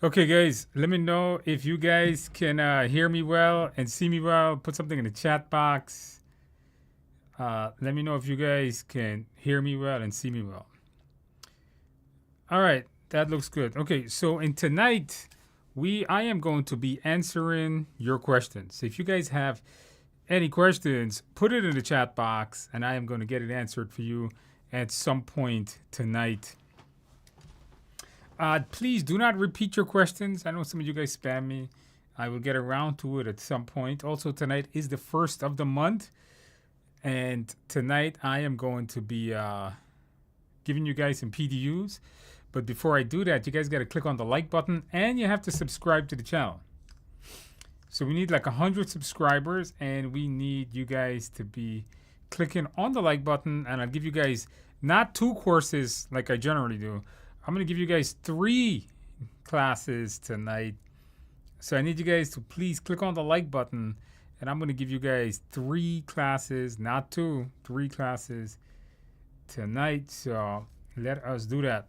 Okay, guys, let me know if you guys can hear me well and see me well. Put something in the chat box. Let me know if you guys can hear me well and see me well. All right, that looks good. Okay, so in tonight, I am going to be answering your questions. If you guys have any questions, put it in the chat box, and I am going to get it answered for you at some point tonight. Please do not repeat your questions. I know some of you guys spam me. I will get around to it at some point. Also, tonight is the first of the month. And tonight I am going to be giving you guys some PDUs. But before I do that, you guys got to click on the like button and you have to subscribe to the channel. So we need like 100 subscribers and we need you guys to be clicking on the like button. And I'll give you guys not 2 courses like I generally do. I'm going to give you guys 3 classes tonight. So I need you guys to please click on the like button. And I'm going to give you guys 3 classes, not 2, 3 classes tonight. So let us do that.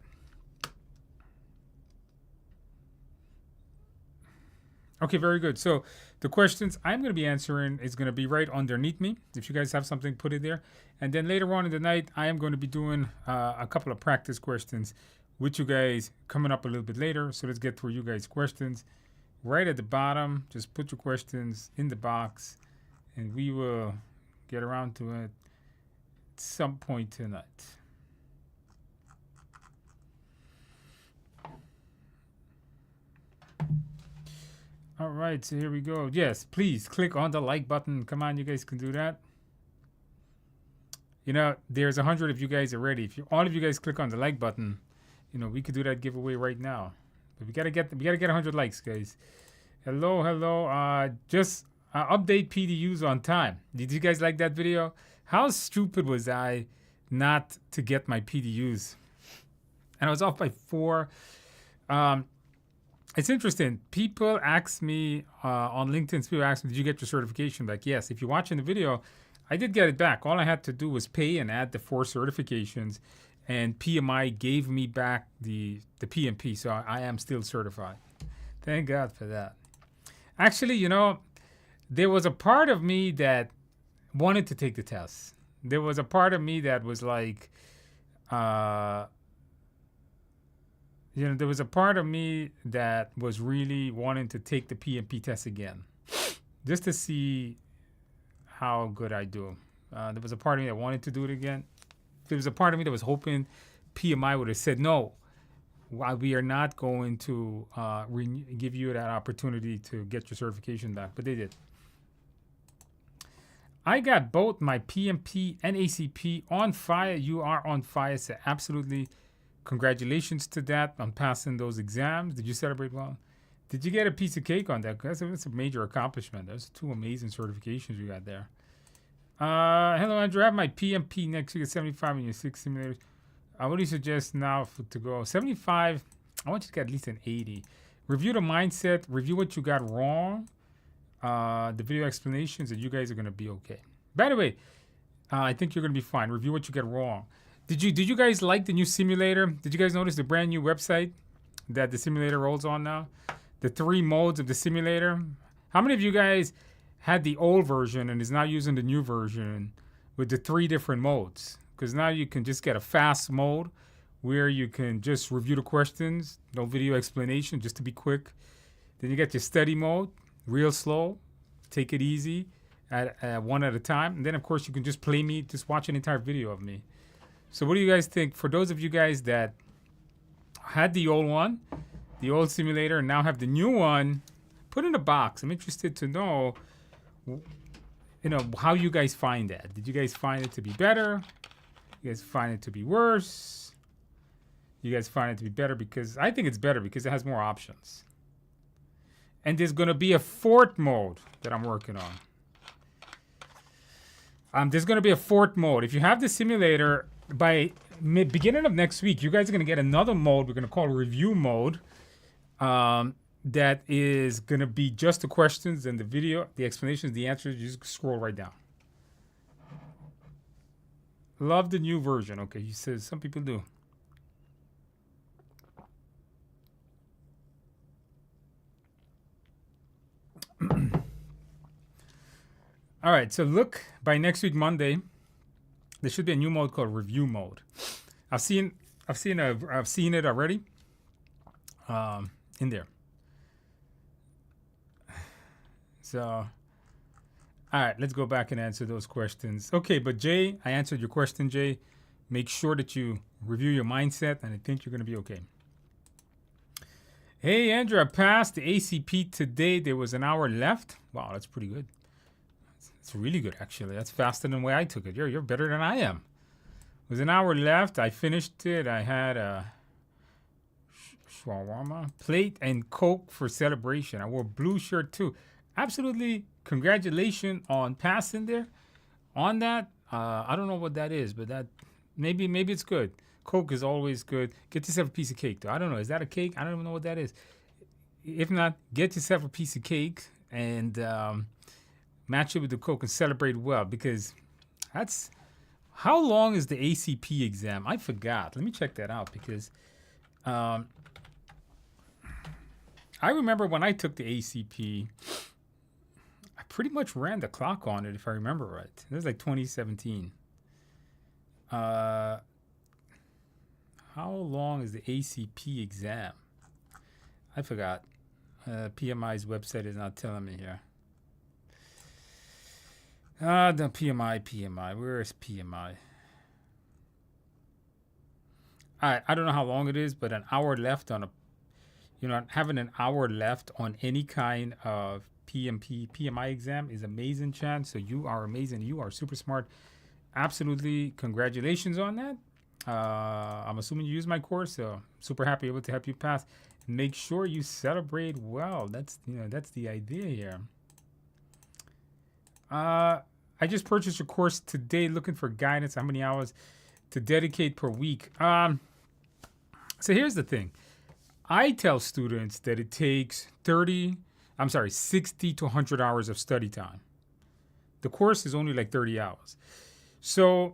Okay, very good. So the questions I'm going to be answering is going to be right underneath me. If you guys have something, put it there. And then later on in the night, I am going to be doing a couple of practice questions with you guys coming up a little bit later. So let's get through you guys' questions. Right at the bottom, just put your questions in the box, and we will get around to it at some point tonight. All right, so here we go. Yes, please click on the like button. Come on, you guys can do that. You know, there's 100 of you guys already. If all of you guys click on the like button, you know, we could do that giveaway right now. But we gotta get 100 likes, guys. Hello. Just update PDUs on time. Did you guys like that video? How stupid was I not to get my PDUs? And I was off by 4. It's interesting. People ask me on LinkedIn, people ask me, did you get your certification back? Yes. If you're watching the video, I did get it back. All I had to do was pay and add the 4 certifications. And PMI gave me back the PMP. So I am still certified. Thank God for that. Actually, you know, there was a part of me that wanted to take the test. There was a part of me that was like, there was a part of me that was really wanting to take the PMP test again, just to see how good I do. There was a part of me that wanted to do it again. There was a part of me that was hoping PMI would have said, no, we are not going to give you that opportunity to get your certification back, but they did. I got both my PMP and ACP on fire. You are on fire, so absolutely congratulations to that on passing those exams. Did you celebrate well? Did you get a piece of cake on that? That's a major accomplishment. Those 2 amazing certifications you got there. Hello, Andrew. I have my PMP next week at 75 in your 6 simulators. What do you suggest now to go? 75, I want you to get at least an 80. Review the mindset. Review what you got wrong. The video explanations, and you guys are going to be okay. By the way, I think you're going to be fine. Review what you get wrong. Did you guys like the new simulator? Did you guys notice the brand new website that the simulator rolls on now? The 3 modes of the simulator. How many of you guys had the old version and is now using the new version with the 3 different modes? Because now you can just get a fast mode where you can just review the questions, no video explanation, just to be quick. Then you get your study mode, real slow, take it easy, at 1 at a time. And then, of course, you can just play me, just watch an entire video of me. So what do you guys think? For those of you guys that had the old one, the old simulator, and now have the new one, put in a box. I'm interested to know, how you guys find that. Did you guys find it to be better? You guys find it to be worse? You guys find it to be better? Because I think it's better because it has more options. And there's going to be a 4th mode that I'm working on. There's going to be a 4th mode. If you have the simulator, by beginning of next week, you guys are going to get another mode we're going to call review mode. That is going to be just the questions and the video, the explanations, the answers. You just scroll right down. Love the new version. Okay, he says some people do. All right, so look, by next week Monday, there should be a new mode called review mode. I've seen it already in there. So, all right, let's go back and answer those questions. Okay, but Jay, I answered your question, Jay. Make sure that you review your mindset, and I think you're going to be okay. Hey, Andrew, I passed the ACP today. There was an hour left. Wow, that's pretty good. It's really good, actually. That's faster than the way I took it. You're better than I am. It was an hour left. I finished it. I had a shawarma plate and Coke for celebration. I wore a blue shirt too. Absolutely, congratulations on passing there. On that, I don't know what that is, but that maybe it's good. Coke is always good. Get yourself a piece of cake, though. I don't know. Is that a cake? I don't even know what that is. If not, get yourself a piece of cake and match it with the Coke and celebrate well, because that's how long is the ACP exam? I forgot. Let me check that out, because I remember when I took the ACP, I pretty much ran the clock on it, if I remember right. It was like 2017. How long is the ACP exam? I forgot. PMI's website is not telling me here. The PMI. Where is PMI? All right, I don't know how long it is, but an hour left on having an hour left on any kind of PMI exam is amazing, Chan. So you are amazing. You are super smart. Absolutely, congratulations on that. I'm assuming you use my course, so super happy able to help you pass. Make sure you celebrate well. That's the idea here. I just purchased your course today. Looking for guidance. How many hours to dedicate per week? So here's the thing. I tell students that it takes 60 to 100 hours of study time. The course is only like 30 hours. So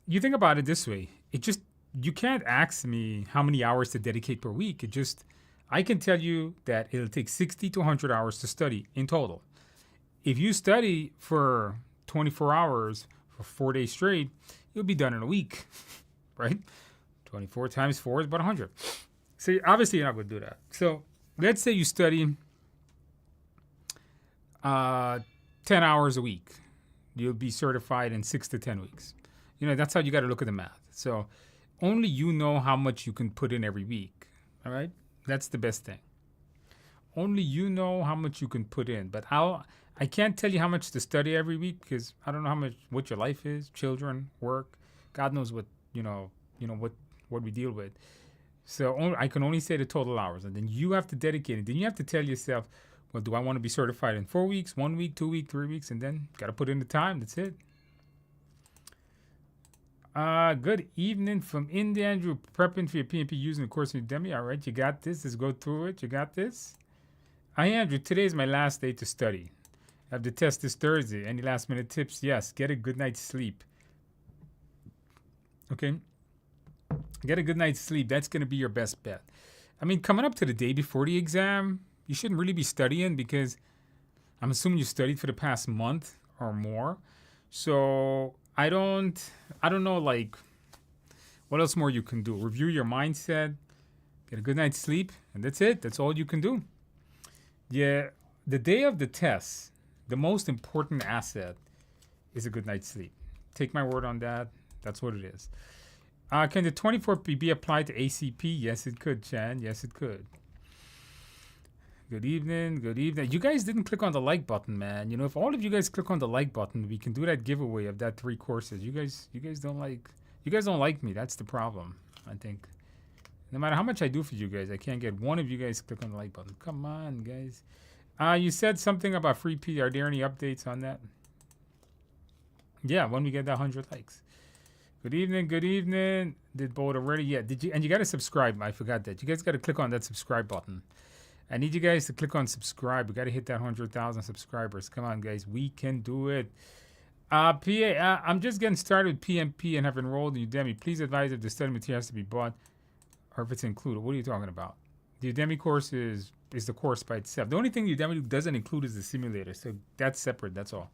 you think about it this way. You can't ask me how many hours to dedicate per week. I can tell you that it'll take 60 to 100 hours to study in total. If you study for 24 hours for 4 days straight, you'll be done in a week, right? 24 times 4 is about 100. So obviously you're not going to do that. So let's say you study 10 hours a week. You'll be certified in 6 to 10 weeks. That's how you got to look at the math. So only you know how much you can put in every week, all right? That's the best thing. Only you know how much you can put in. But I can't tell you how much to study every week, because I don't know what your life is, children, work. God knows what what we deal with. So I can only say the total hours, and then you have to dedicate it. Then you have to tell yourself, well, do I want to be certified in 4 weeks, 1 week, 2 weeks, 3 weeks, and then got to put in the time. That's it. Good evening from India, Andrew. Prepping for your PMP using the course in Udemy. All right, you got this. Let's go through it. You got this. Hi, Andrew. Today is my last day to study. I have the test this Thursday. Any last minute tips? Yes. Get a good night's sleep. Okay. Get a good night's sleep. That's going to be your best bet. I mean, coming up to the day before the exam, you shouldn't really be studying, because I'm assuming you studied for the past month or more. So I don't know, like, what else more you can do. Review your mindset, get a good night's sleep, and that's it. That's all you can do. Yeah, the day of the test, the most important asset is a good night's sleep. Take my word on that. That's what it is. Can the 24 be applied to ACP? Yes, it could, Chan. Yes, it could. Good evening. Good evening. You guys didn't click on the like button, man. If all of you guys click on the like button, we can do that giveaway of that 3 courses. You guys don't like me. That's the problem, I think. No matter how much I do for you guys, I can't get one of you guys to click on the like button. Come on, guys. You said something about free P. Are there any updates on that? Yeah, when we get that 100 likes. Good evening. Good evening. Did both already? Yeah. Did you? And you got to subscribe. I forgot that. You guys got to click on that subscribe button. I need you guys to click on subscribe. We got to hit that 100,000 subscribers. Come on, guys. We can do it. I'm just getting started with PMP and have enrolled in Udemy. Please advise if the study material has to be bought or if it's included. What are you talking about? The Udemy course is the course by itself. The only thing Udemy doesn't include is the simulator. So that's separate. That's all.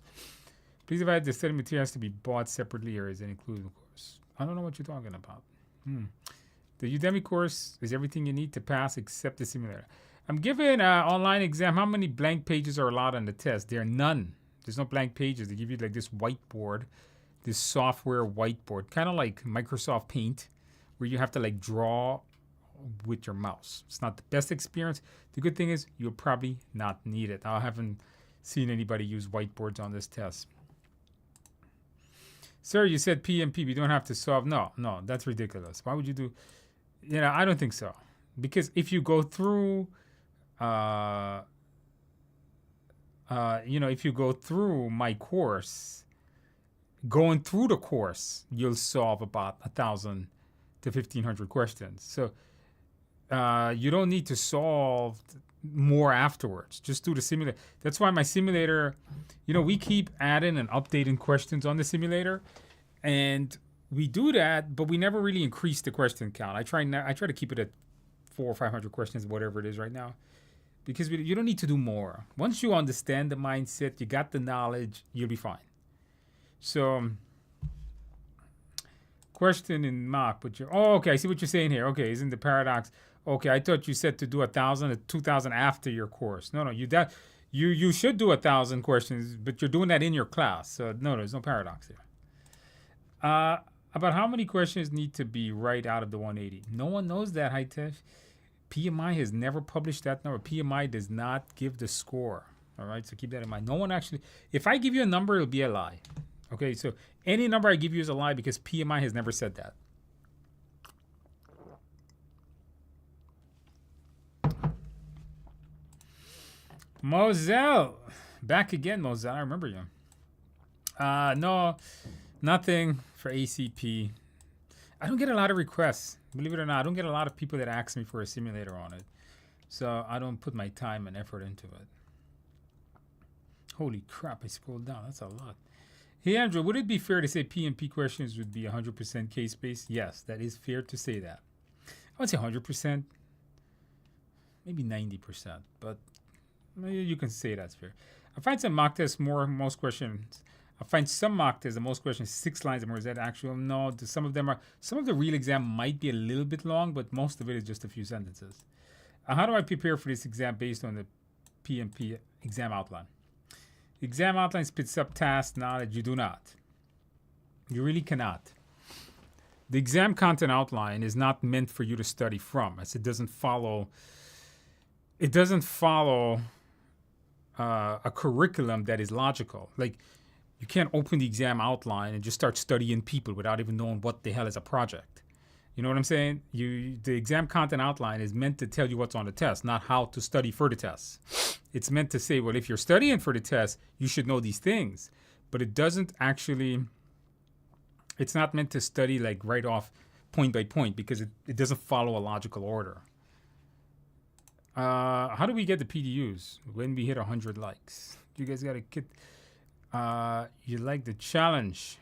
Please advise the study materials to be bought separately or is it included in the course? I don't know what you're talking about. The Udemy course is everything you need to pass except the simulator. I'm giving an online exam. How many blank pages are allowed on the test? There are none. There's no blank pages. They give you like this whiteboard, this software whiteboard, kind of like Microsoft Paint, where you have to like draw with your mouse. It's not the best experience. The good thing is you'll probably not need it. I haven't seen anybody use whiteboards on this test. Sir, you said PMP. We don't have to solve. No, that's ridiculous. Why would you do? I don't think so. Because if you go through, if you go through my course, going through the course, you'll solve about 1,000 to 1,500 questions. So you don't need to solve more afterwards. Just do the simulator. That's why my simulator, we keep adding and updating questions on the simulator, and we do that, but we never really increase the question count. I try to keep it at 400 or 500 questions, whatever it is right now, because you don't need to do more. Once you understand the mindset, you got the knowledge, you'll be fine. So, question in mock, but okay, I see what you're saying here. Okay, isn't the paradox? Okay, I thought you said to do 1,000 or 2,000 after your course. No, you should do 1,000 questions, but you're doing that in your class. So no, there's no paradox here. About how many questions need to be right out of the 180? No one knows that, Hitesh. PMI has never published that number. PMI does not give the score. All right, so keep that in mind. No one actually, if I give you a number, it'll be a lie. Okay, so any number I give you is a lie because PMI has never said that. Moselle. Back again, Moselle. I remember you. No, nothing for ACP. I don't get a lot of requests. Believe it or not, I don't get a lot of people that ask me for a simulator on it. So I don't put my time and effort into it. Holy crap, I scrolled down. That's a lot. Hey, Andrew, would it be fair to say PMP questions would be 100% case-based? Yes, that is fair to say that. I would say 100%, maybe 90%, but you can say that's fair. I find some mock tests most questions. I find some mock tests, the most questions, 6 lines or more. Is that actual? No, some of the real exam might be a little bit long, but most of it is just a few sentences. How do I prepare for this exam based on the PMP exam outline? Exam outline spits up task knowledge. You do not. You really cannot. The exam content outline is not meant for you to study from, as it doesn't follow. It doesn't follow a curriculum that is logical. Like, you can't open the exam outline and just start studying people without even knowing what the hell is a project. You know what I'm saying? The exam content outline is meant to tell you what's on the test, not how to study for the test. It's meant to say, well, if you're studying for the test, you should know these things. But it doesn't actually, it's not meant to study like right off point by point because it doesn't follow a logical order. How do we get the PDUs when we hit 100 likes? You guys got to get, you like the challenge.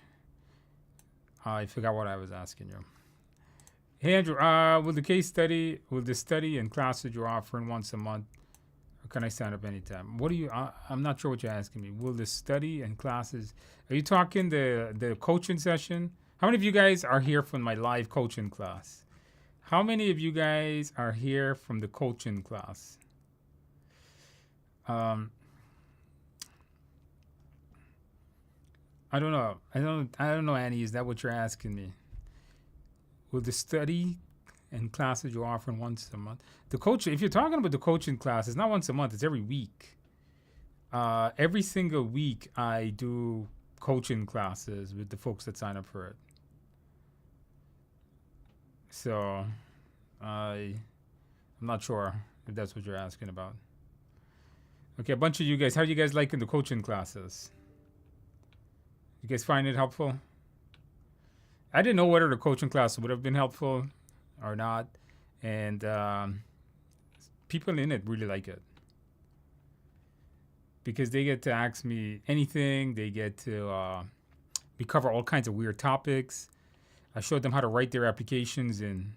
I forgot what I was asking you. Hey, Andrew, will the study and classes you're offering once a month, or can I sign up anytime? I'm not sure what you're asking me. Will the study and classes, are you talking the coaching session? How many of you guys are here from my live coaching class? How many of you guys are here from the coaching class? I don't know. I don't know, Annie. Is that what you're asking me? Will the study and classes you're offering once a month? The coaching, if you're talking about the coaching class, it's not once a month. It's every week. Every single week, I do coaching classes with the folks that sign up for it. So, I'm not sure if that's what you're asking about. Okay, a bunch of you guys, how are you guys liking the coaching classes? You guys find it helpful? I didn't know whether the coaching class would have been helpful or not. And people in it really like it. Because they get to ask me anything. They get to, we cover all kinds of weird topics. I showed them how to write their applications in,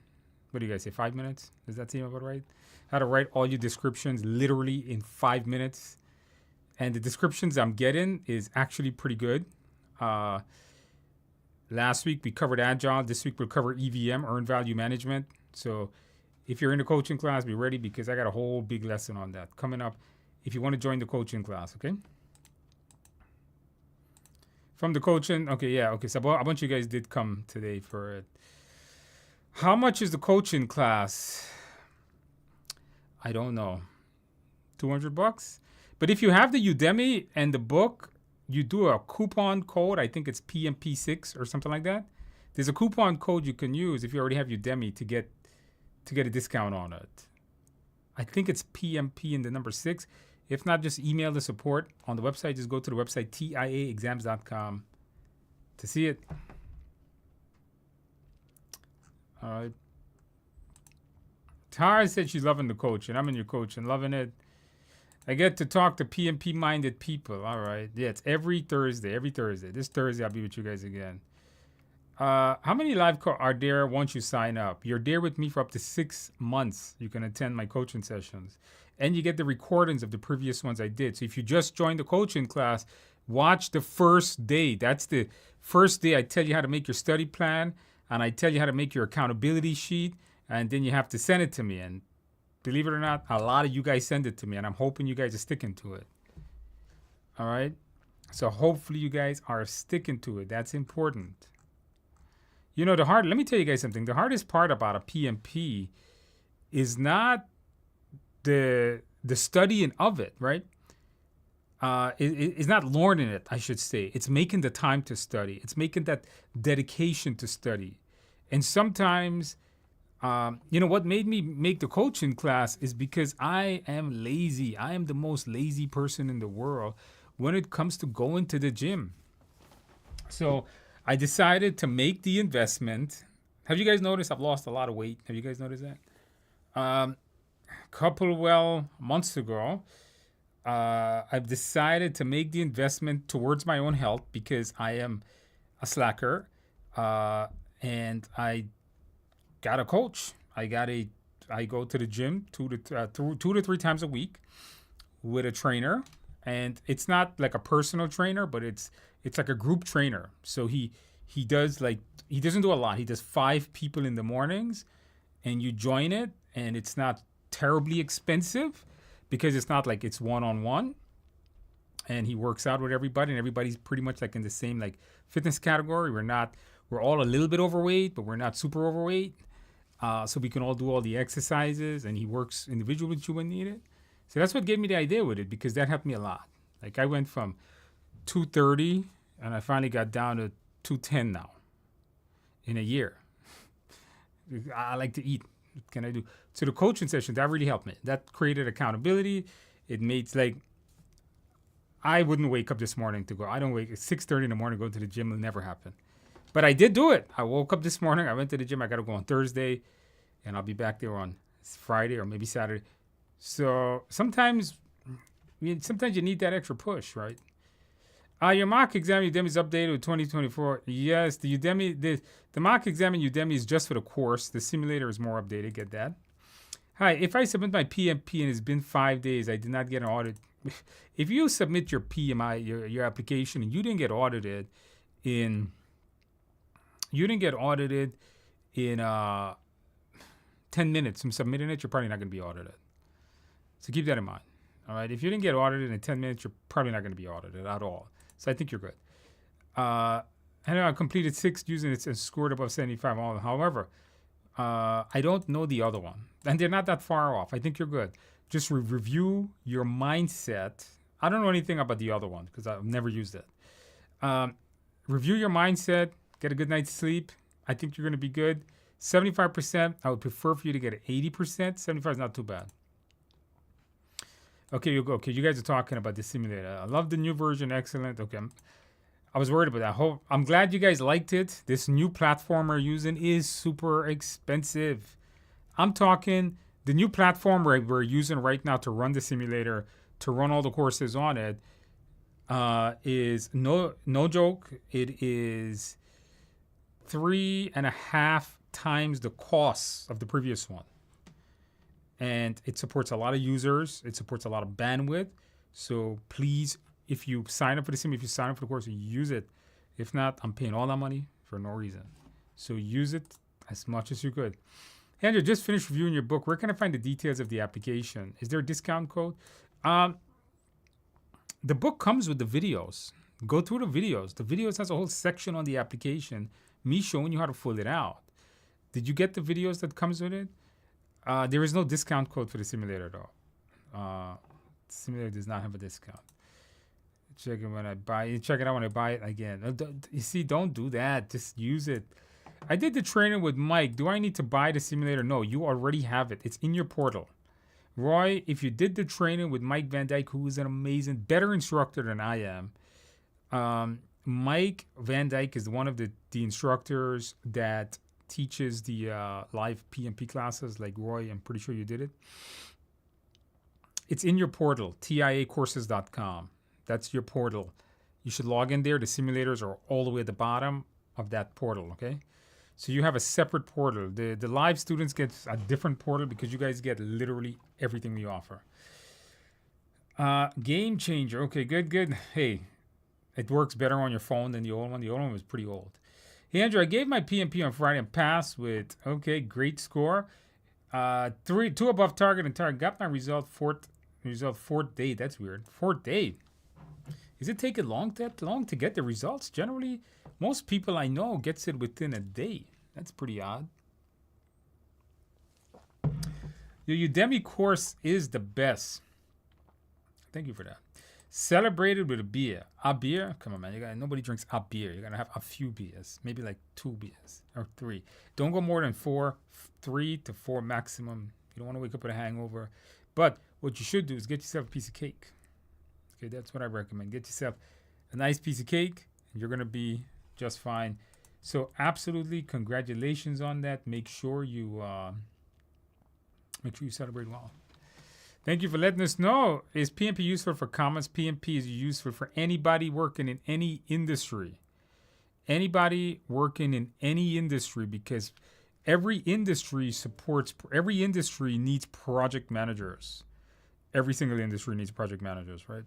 what do you guys say, 5 minutes? Does that seem about right? How to write all your descriptions literally in 5 minutes. And the descriptions I'm getting is actually pretty good. Last week we covered Agile. This week we'll cover EVM, Earned Value Management. So if you're in the coaching class, be ready because I got a whole big lesson on that coming up if you want to join the coaching class, okay? From the coaching, okay, yeah, okay. So a bunch of you guys did come today for it. How much is the coaching class? I don't know. $200? But if you have the Udemy and the book, you do a coupon code. I think it's PMP6 or something like that. There's a coupon code you can use if you already have Udemy to get a discount on it. I think it's PMP and the number 6. If not, just email the support on the website. Just go to the website, tiaexams.com, to see it. All right. Tara said she's loving the coach, and I'm in your coach and loving it. I get to talk to PMP-minded people. All right. Yeah, it's every Thursday. Every Thursday. This Thursday, I'll be with you guys again. How many live are there once you sign up? You're there with me for up to 6 months. You can attend my coaching sessions. And you get the recordings of the previous ones I did. So if you just joined the coaching class, watch the first day. That's the first day I tell you how to make your study plan. And I tell you how to make your accountability sheet. And then you have to send it to me. And believe it or not, a lot of you guys send it to me. And I'm hoping you guys are sticking to it. All right? So hopefully you guys are sticking to it. That's important. You know, let me tell you guys something. The hardest part about a PMP is not the studying of it, right? It's not learning it, I should say. It's making the time to study. It's making that dedication to study. And sometimes, what made me make the coaching class is because I am lazy. I am the most lazy person in the world when it comes to going to the gym. So I decided to make the investment. Have you guys noticed I've lost a lot of weight? Have you guys noticed that? Months ago, I've decided to make the investment towards my own health because I am a slacker, and I got a coach. I go to the gym 2 to 3 times a week with a trainer, and it's not like a personal trainer, but it's like a group trainer. So he doesn't do a lot. He does 5 people in the mornings, and you join it, and it's not terribly expensive because it's not like it's one-on-one, and he works out with everybody, and everybody's pretty much like in the same like fitness category. We're all a little bit overweight, but we're not super overweight. So we can all do all the exercises, and he works individually with you when needed. So that's what gave me the idea with it, because that helped me a lot. Like I went from 230 and I finally got down to 210 now in a year. I like to eat. What can I do? So the coaching session, that really helped me. That created accountability. It made I wouldn't wake up this morning to go. I don't wake at 6:30 in the morning, go to the gym. It'll never happen. But I did do it. I woke up this morning. I went to the gym. I got to go on Thursday, and I'll be back there on Friday or maybe Saturday. So sometimes you need that extra push, right? Your mock exam Udemy is updated with 2024. Yes, the mock exam in Udemy is just for the course. The simulator is more updated. Get that? Hi, if I submit my PMP and it's been 5 days, I did not get an audit. If you submit your PMI, your application, and you didn't get audited in 10 minutes from submitting it, you're probably not going to be audited. So keep that in mind. All right. If you didn't get audited in 10 minutes, you're probably not going to be audited at all. So I think you're good. And I completed 6 using it and scored above 75. However, I don't know the other one. And they're not that far off. I think you're good. Just review your mindset. I don't know anything about the other one because I've never used it. Review your mindset. Get a good night's sleep. I think you're going to be good. 75%, I would prefer for you to get 80%. 75 is not too bad. Okay, you go. Okay, you guys are talking about the simulator. I love the new version. Excellent. Okay, I was worried about that. I'm glad you guys liked it. This new platform we're using is super expensive. I'm talking the new platform we're using right now to run the simulator, to run all the courses on it, is no joke. It is 3.5 times the cost of the previous one. And it supports a lot of users. It supports a lot of bandwidth. So please, if you sign up for the sim, if you sign up for the course, use it. If not, I'm paying all that money for no reason. So use it as much as you could. Andrew, just finished reviewing your book. Where can I find the details of the application? Is there a discount code? The book comes with the videos. Go through the videos. The videos has a whole section on the application, me showing you how to fill it out. Did you get the videos that comes with it? There is no discount code for the simulator though. Simulator does not have a discount. Check it when I buy it. Check it out when I buy it again. You see, don't do that. Just use it. I did the training with Mike. Do I need to buy the simulator? No, you already have it. It's in your portal. Roy, if you did the training with Mike Van Dyke, who is an amazing, better instructor than I am. Mike Van Dyke is one of the instructors that teaches the live PMP classes like Roy. I'm pretty sure you did it. It's in your portal, tiacourses.com. That's your portal. You should log in there. The simulators are all the way at the bottom of that portal, okay? So you have a separate portal. The live students get a different portal because you guys get literally everything we offer. Game changer. Okay, good. Hey, it works better on your phone than the old one. The old one was pretty old. Hey, Andrew, I gave my PMP on Friday and passed with, okay, great score. 2 above target and target. Got my result fourth day. That's weird. Fourth day. Is it taking that long to get the results? Generally, most people I know gets it within a day. That's pretty odd. Your Udemy course is the best. Thank you for that. Celebrated with a beer. A beer? Come on, man. Nobody drinks a beer. You're going to have a few beers. Maybe like 2 beers or 3. Don't go more than 4. 3 to 4 maximum. You don't want to wake up with a hangover. But what you should do is get yourself a piece of cake. Okay, that's what I recommend. Get yourself a nice piece of cake, and you're going to be just fine. So absolutely, congratulations on that. Make sure you celebrate well. Thank you for letting us know. Is PMP useful for comments? PMP is useful for anybody working in any industry. Anybody working in any industry, because every industry needs project managers. Every single industry needs project managers, right?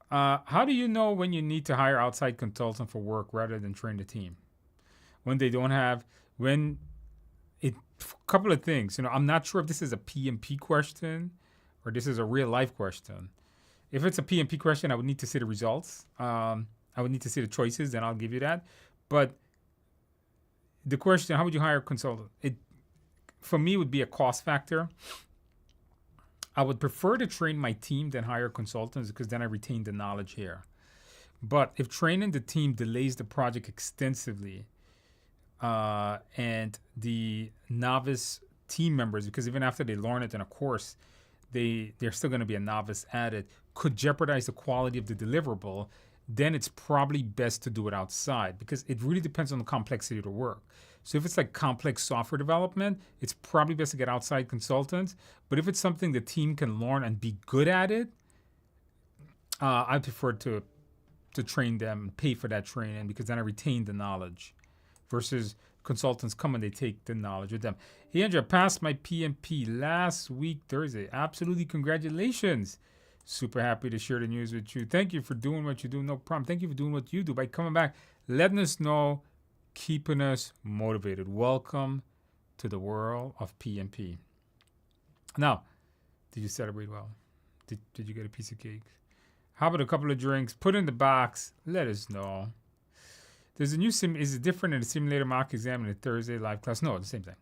How do you know when you need to hire outside consultant for work rather than train the team? When they don't have, a couple of things. I'm not sure if this is a PMP question or this is a real life question. If it's a PMP question, I would need to see the results. I would need to see the choices, and I'll give you that. But the question, how would you hire a consultant? For me, would be a cost factor. I would prefer to train my team than hire consultants because then I retain the knowledge here. But if training the team delays the project extensively, and the novice team members, because even after they learn it in a course, they're still going to be a novice at it, could jeopardize the quality of the deliverable, then it's probably best to do it outside because it really depends on the complexity of the work. So if it's like complex software development, it's probably best to get outside consultants. But if it's something the team can learn and be good at it, I prefer to train them and pay for that training because then I retain the knowledge versus consultants come and they take the knowledge with them. Hey, Andrew, I passed my PMP last week, Thursday. Absolutely, congratulations. Super happy to share the news with you. Thank you for doing what you do. No problem. Thank you for doing what you do by coming back, letting us know, keeping us motivated. Welcome to the world of PMP. Now, did you celebrate well? Did you get a piece of cake? How about a couple of drinks? Put in the box. Let us know. There's a new is it different in the simulator mock exam and the Thursday live class? No, the same thing.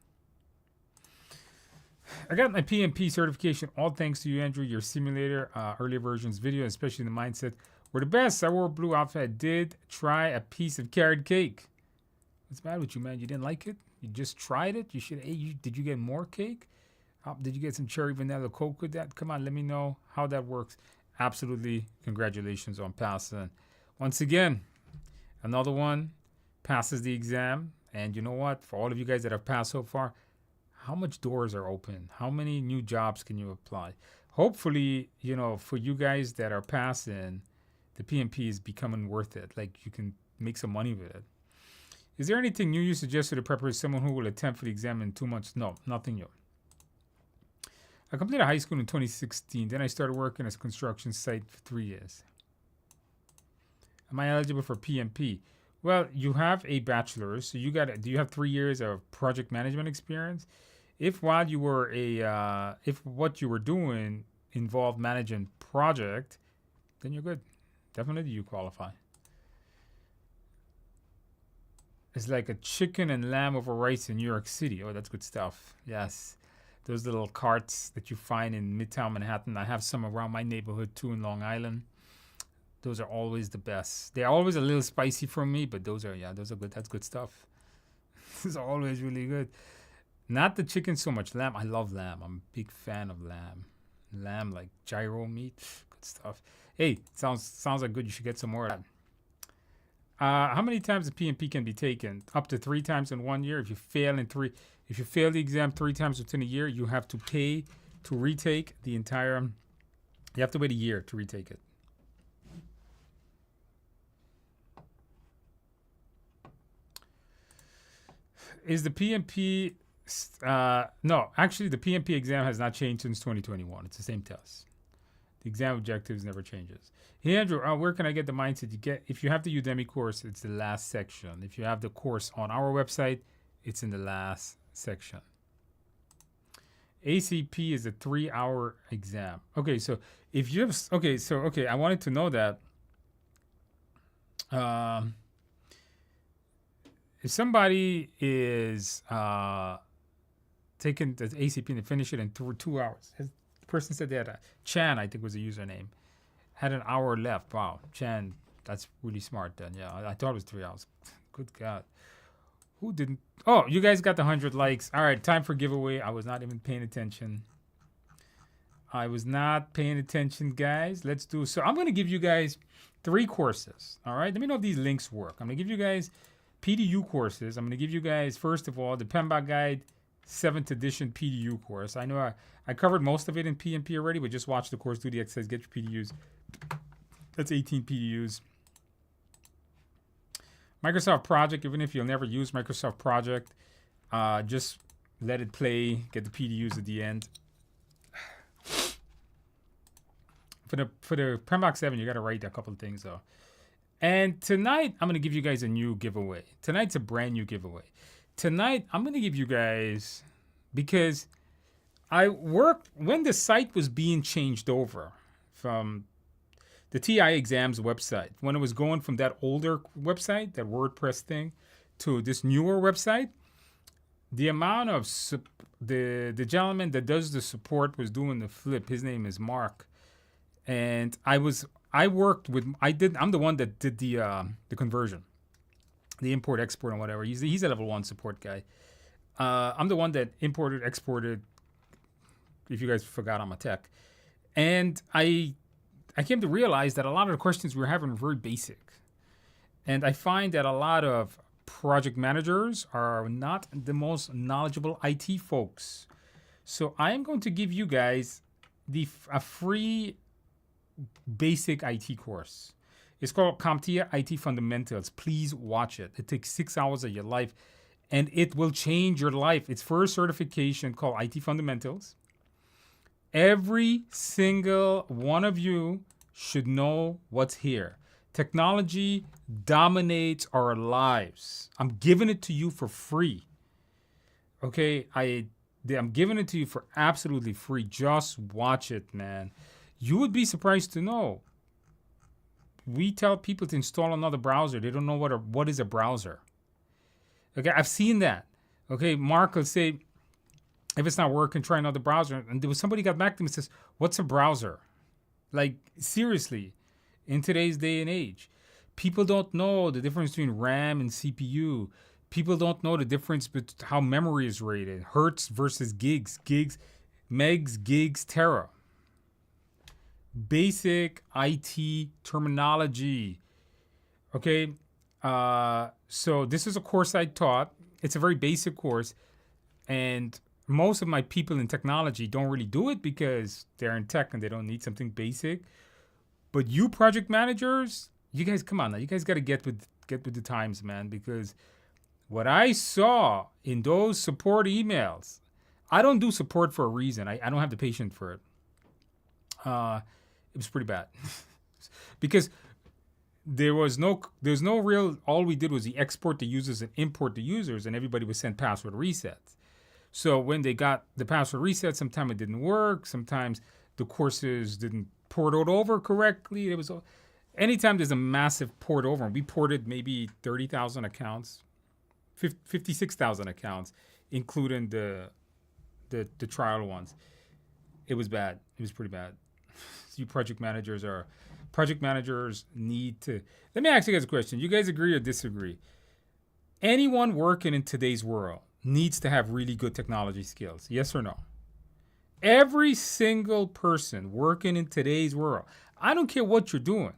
I got my PMP certification, all thanks to you, Andrew. Your simulator, earlier versions video, especially the mindset, were the best. I wore a blue outfit. I did try a piece of carrot cake. What's the matter with you, man? You didn't like it? You just tried it? You should. Hey, did you get more cake? Did you get some cherry vanilla Coke with that? Come on, let me know how that works. Absolutely, congratulations on passing. Once again, another one passes the exam. And you know what? For all of you guys that have passed so far, how much doors are open? How many new jobs can you apply? Hopefully, for you guys that are passing, the PMP is becoming worth it. Like you can make some money with it. Is there anything new you suggest to the preppers, someone who will attempt for the exam in 2 months? No, nothing new. I completed high school in 2016. Then I started working as a construction site for 3 years. Am I eligible for PMP? Well, you have a bachelor's, so do you have 3 years of project management experience? If while you were if what you were doing involved managing project, then you're good. Definitely you qualify. It's like a chicken and lamb over rice in New York City. Oh, that's good stuff. Yes. Those little carts that you find in Midtown Manhattan. I have some around my neighborhood too in Long Island. Those are always the best. They're always a little spicy for me, but those are good. That's good stuff. Those are always really good. Not the chicken so much. Lamb. I love lamb. I'm a big fan of lamb. Lamb like gyro meat. Good stuff. Hey, sounds like good. You should get some more of that. How many times the PMP can be taken? Up to 3 times in 1 year. If you fail the exam 3 times within a year, you have to pay to retake the entire. You have to wait a year to retake it. Is the PMP? No, actually, the PMP exam has not changed since 2021. It's the same test. The exam objectives never changes. Hey, Andrew, where can I get the mindset you get? If you have the Udemy course, it's the last section. If you have the course on our website, it's in the last section. ACP is a 3-hour exam. Okay, so if you have, I wanted to know that. If somebody is taking the ACP and finish it in 2 hours, the person said they had Chan, I think was the username, had an hour left. Wow, Chan, that's really smart then. Yeah, I thought it was 3 hours. Good God. Who didn't? Oh, you guys got the 100 likes. All right, time for giveaway. I was not even paying attention. Guys. Let's do so. I'm going to give you guys 3 courses. All right, let me know if these links work. I'm going to give you guys PDU courses. I'm going to give you guys, first of all, the PMBOK Guide 7th edition PDU course. I know I covered most of it in PMP already, but just watch the course, do the exercise, get your PDUs. That's 18 PDUs. Microsoft Project, even if you'll never use Microsoft Project, just let it play, get the PDUs at the end. For the PMBOK 7, you got to write a couple of things, though. And tonight, I'm going to give you guys a new giveaway. Tonight's a brand new giveaway. Tonight, I'm going to give you guys, because I worked, when the site was being changed over from the TI exams website, when it was going from that older website, that WordPress thing, to this newer website, the amount of, the gentleman that does the support was doing the flip. His name is Mark. And I'm the one that did the conversion, the import, export, and whatever. He's a level 1 support guy. I'm the one that imported, exported, if you guys forgot, I'm a tech. And I came to realize that a lot of the questions we were having were very basic. And I find that a lot of project managers are not the most knowledgeable IT folks. So I am going to give you guys a free basic IT course. It's called CompTIA IT Fundamentals. Please watch it. It takes 6 hours of your life, and it will change your life. It's for a certification called IT Fundamentals. Every single one of you should know what's here. Technology dominates our lives. I'm giving it to you for free. Okay, I'm giving it to you for absolutely free. Just watch it, man. You would be surprised to know. We tell people to install another browser. They don't know what is a browser. Okay, I've seen that. Okay, Mark will say, if it's not working, try another browser. And there was somebody got back to me and says, what's a browser? Like, seriously, in today's day and age, people don't know the difference between RAM and CPU. People don't know the difference between how memory is rated, hertz versus gigs, megs, gigs, tera. Basic IT terminology. Okay, so this is a course I taught. It's a very basic course, and most of my people in technology don't really do it because they're in tech and they don't need something basic. But you project managers, you guys, come on now. You guys got to get with the times, man, because what I saw in those support emails, I don't do support for a reason. I don't have the patience for it. It was pretty bad. Because there's no real. All we did was we export the users and import the users, and everybody was sent password resets. So when they got the password reset, sometimes it didn't work. Sometimes the courses didn't port it over correctly. It was anytime there's a massive port over, and we ported maybe 30,000 accounts, 56,000 accounts, including the trial ones. It was bad. It was pretty bad. You project managers need to. Let me ask you guys a question. You guys agree or disagree? Anyone working in today's world needs to have really good technology skills. Yes or no? Every single person working in today's world. I don't care what you're doing.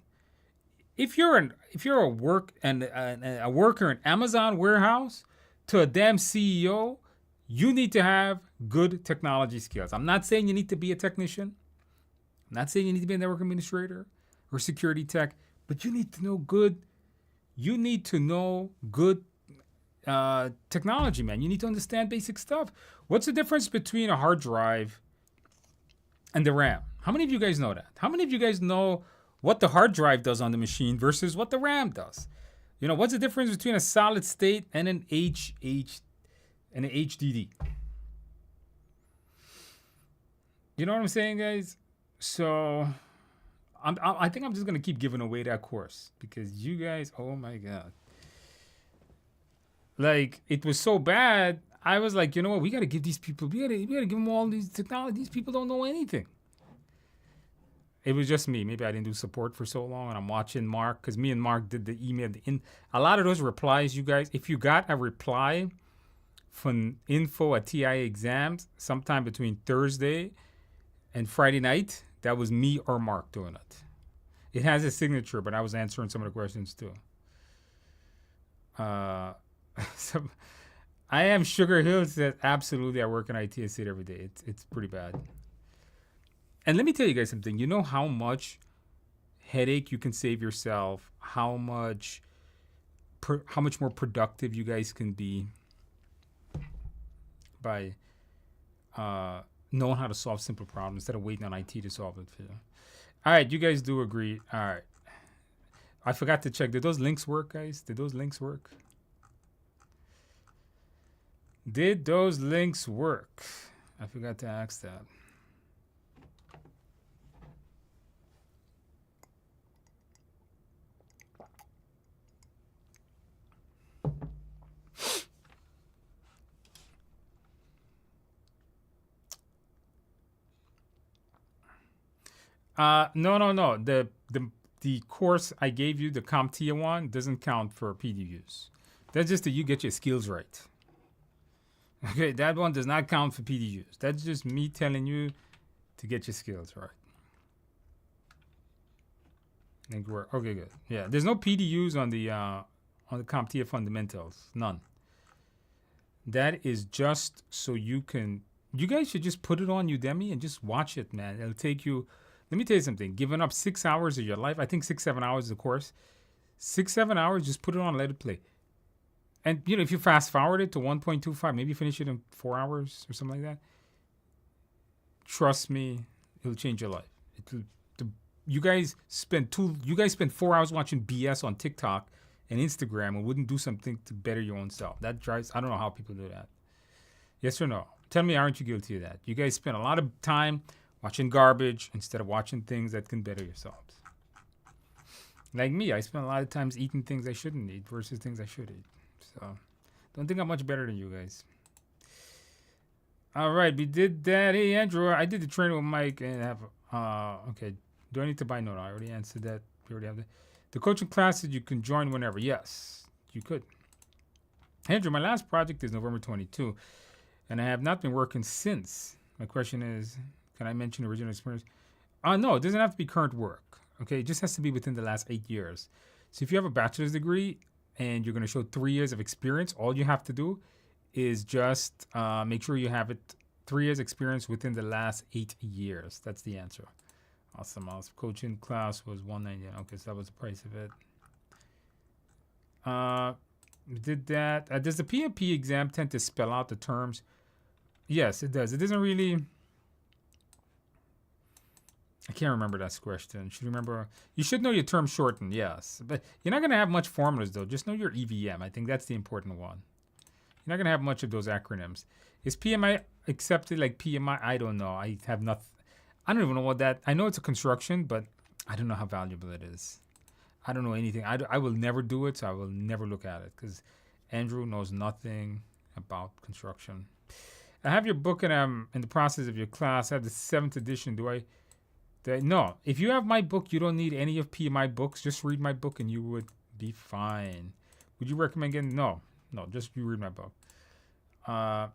If you're a worker in Amazon warehouse to a damn CEO, you need to have good technology skills. I'm not saying you need to be a technician. I'm not saying you need to be a network administrator or security tech, but you need to know good. You need to know good technology, man. You need to understand basic stuff. What's the difference between a hard drive and the RAM? How many of you guys know that? How many of you guys know what the hard drive does on the machine versus what the RAM does? You know, what's the difference between a solid state and an HDD? You know what I'm saying, guys? So I think I'm just gonna keep giving away that course because you guys, oh my god, like it was so bad. I was like, you know what? We gotta give these people. We gotta give them all these technology. These people don't know anything. It was just me. Maybe I didn't do support for so long, and I'm watching Mark because me and Mark did the email. A lot of those replies, you guys. If you got a reply from info at TIA exams sometime between Thursday and Friday night, that was me or Mark doing it. It has a signature, but I was answering some of the questions too. So I am Sugar Hill says absolutely. I work in IT. I see it every day. It's pretty bad. And let me tell you guys something. You know how much headache you can save yourself. How much more productive you guys can be by knowing how to solve simple problems instead of waiting on IT to solve it for you. All right, you guys do agree. All right. I forgot to check. Did those links work, guys? Did those links work? Did those links work? I forgot to ask that. No. The course I gave you, the CompTIA one, doesn't count for PDUs. That's just that you get your skills right. Okay, that one does not count for PDUs. That's just me telling you to get your skills right. Okay, good. Yeah, there's no PDUs on the CompTIA fundamentals. None. That is just so you can. You guys should just put it on Udemy and just watch it, man. It'll take you. Let me tell you something. Giving up 6 hours of your life, I think 6-7 hours is the course. 6-7 hours, just put it on, let it play. And, you know, if you fast forward it to 1.25, maybe finish it in 4 hours or something like that. Trust me, it'll change your life. You guys spend 4 hours watching BS on TikTok and Instagram and wouldn't do something to better your own self. That drives, I don't know how people do that. Yes or no? Tell me, aren't you guilty of that? You guys spend a lot of time watching garbage instead of watching things that can better yourselves. Like me, I spend a lot of times eating things I shouldn't eat versus things I should eat. So, don't think I'm much better than you guys. All right, we did that. Hey, Andrew, I did the training with Mike and have. Okay, do I need to buy? No, I already answered that. We already have that. The coaching classes you can join whenever. Yes, you could. Andrew, my last project is November 22, and I have not been working since. My question is, can I mention original experience? No, it doesn't have to be current work. Okay, it just has to be within the last 8 years. So if you have a bachelor's degree and you're going to show 3 years of experience, all you have to do is just make sure you have it 3 years experience within the last 8 years. That's the answer. Awesome. Coaching class was $199. Okay, so that was the price of it. We did that. Does the PMP exam tend to spell out the terms? Yes, it does. It doesn't really. I can't remember that question. Should you remember? You should know your term shortened, yes. But you're not going to have much formulas, though. Just know your EVM. I think that's the important one. You're not going to have much of those acronyms. Is PMI accepted like PMI? I don't know. I have not. I don't even know what that. I know it's a construction, but I don't know how valuable it is. I don't know anything. I will never do it, so I will never look at it because Andrew knows nothing about construction. I have your book and I'm in the process of your class. I have the 7th edition. No. If you have my book, you don't need any of PMI books. Just read my book and you would be fine. Would you recommend getting? No. Just you read my book. Yeah.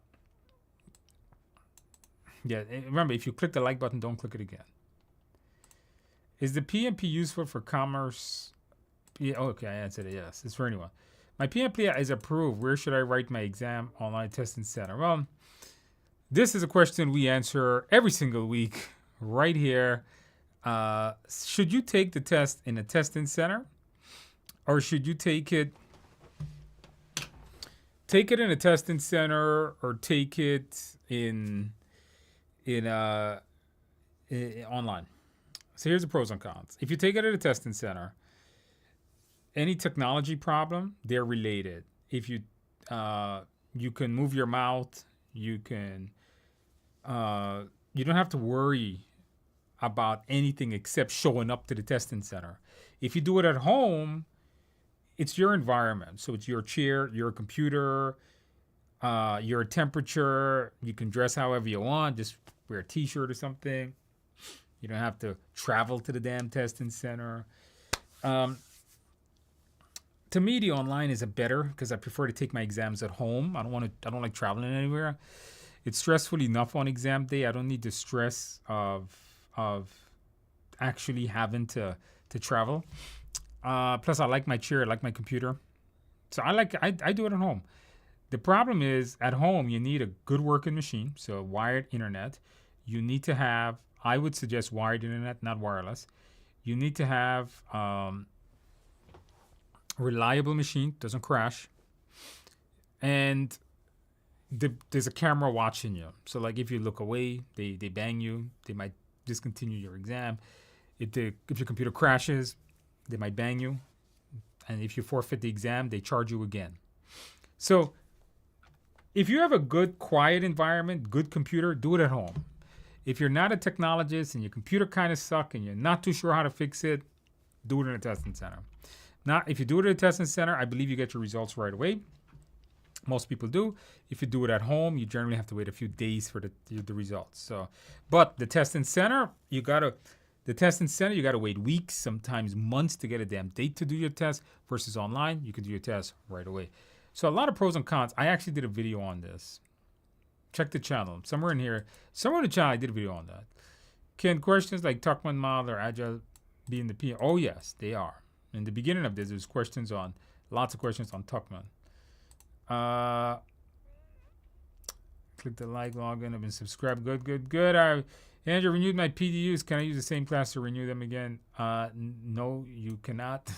Remember, if you click the like button, don't click it again. Is the PMP useful for commerce? Yeah. Okay, I answered it. Yes. It's for anyone. My PMP is approved. Where should I write my exam? Online testing center. Well, this is a question we answer every single week right here. Should you take the test in a testing center, or should you take it in a testing center, or take it in online? So here's the pros and cons. If you take it at a testing center, any technology problem, they're related. If you you can move your mouth, you can you don't have to worry about anything except showing up to the testing center. If you do it at home, it's your environment. So it's your chair, your computer, your temperature. You can dress however you want. Just wear a t-shirt or something. You don't have to travel to the damn testing center. To me, the online is a better because I prefer to take my exams at home. I don't like traveling anywhere. It's stressful enough on exam day. I don't need the stress of actually having to travel. Plus, I like my chair. I like my computer. So I do it at home. The problem is at home, you need a good working machine. So wired internet. You need to have, I would suggest wired internet, not wireless. You need to have reliable machine, doesn't crash. And there's a camera watching you. So like if you look away, they bang you. They might discontinue your exam. If your computer crashes, they might bang you. And if you forfeit the exam, they charge you again. So if you have a good, quiet environment, good computer, do it at home. If you're not a technologist and your computer kind of sucks and you're not too sure how to fix it, do it in a testing center. Now, if you do it in a testing center, I believe you get your results right away. Most people do. If you do it at home, you generally have to wait a few days for the results. So, but the testing center, you gotta wait weeks, sometimes months to get a damn date to do your test. Versus online, you can do your test right away. So a lot of pros and cons. I actually did a video on this. Check the channel. Somewhere in the channel, I did a video on that. Can questions like Tuckman model or Agile be in the PM? Oh yes, they are. In the beginning of this, there's lots of questions on Tuckman. Click the like, log in, I've been subscribed. Good. Andrew, renewed my PDUs. Can I use the same class to renew them again? No, you cannot.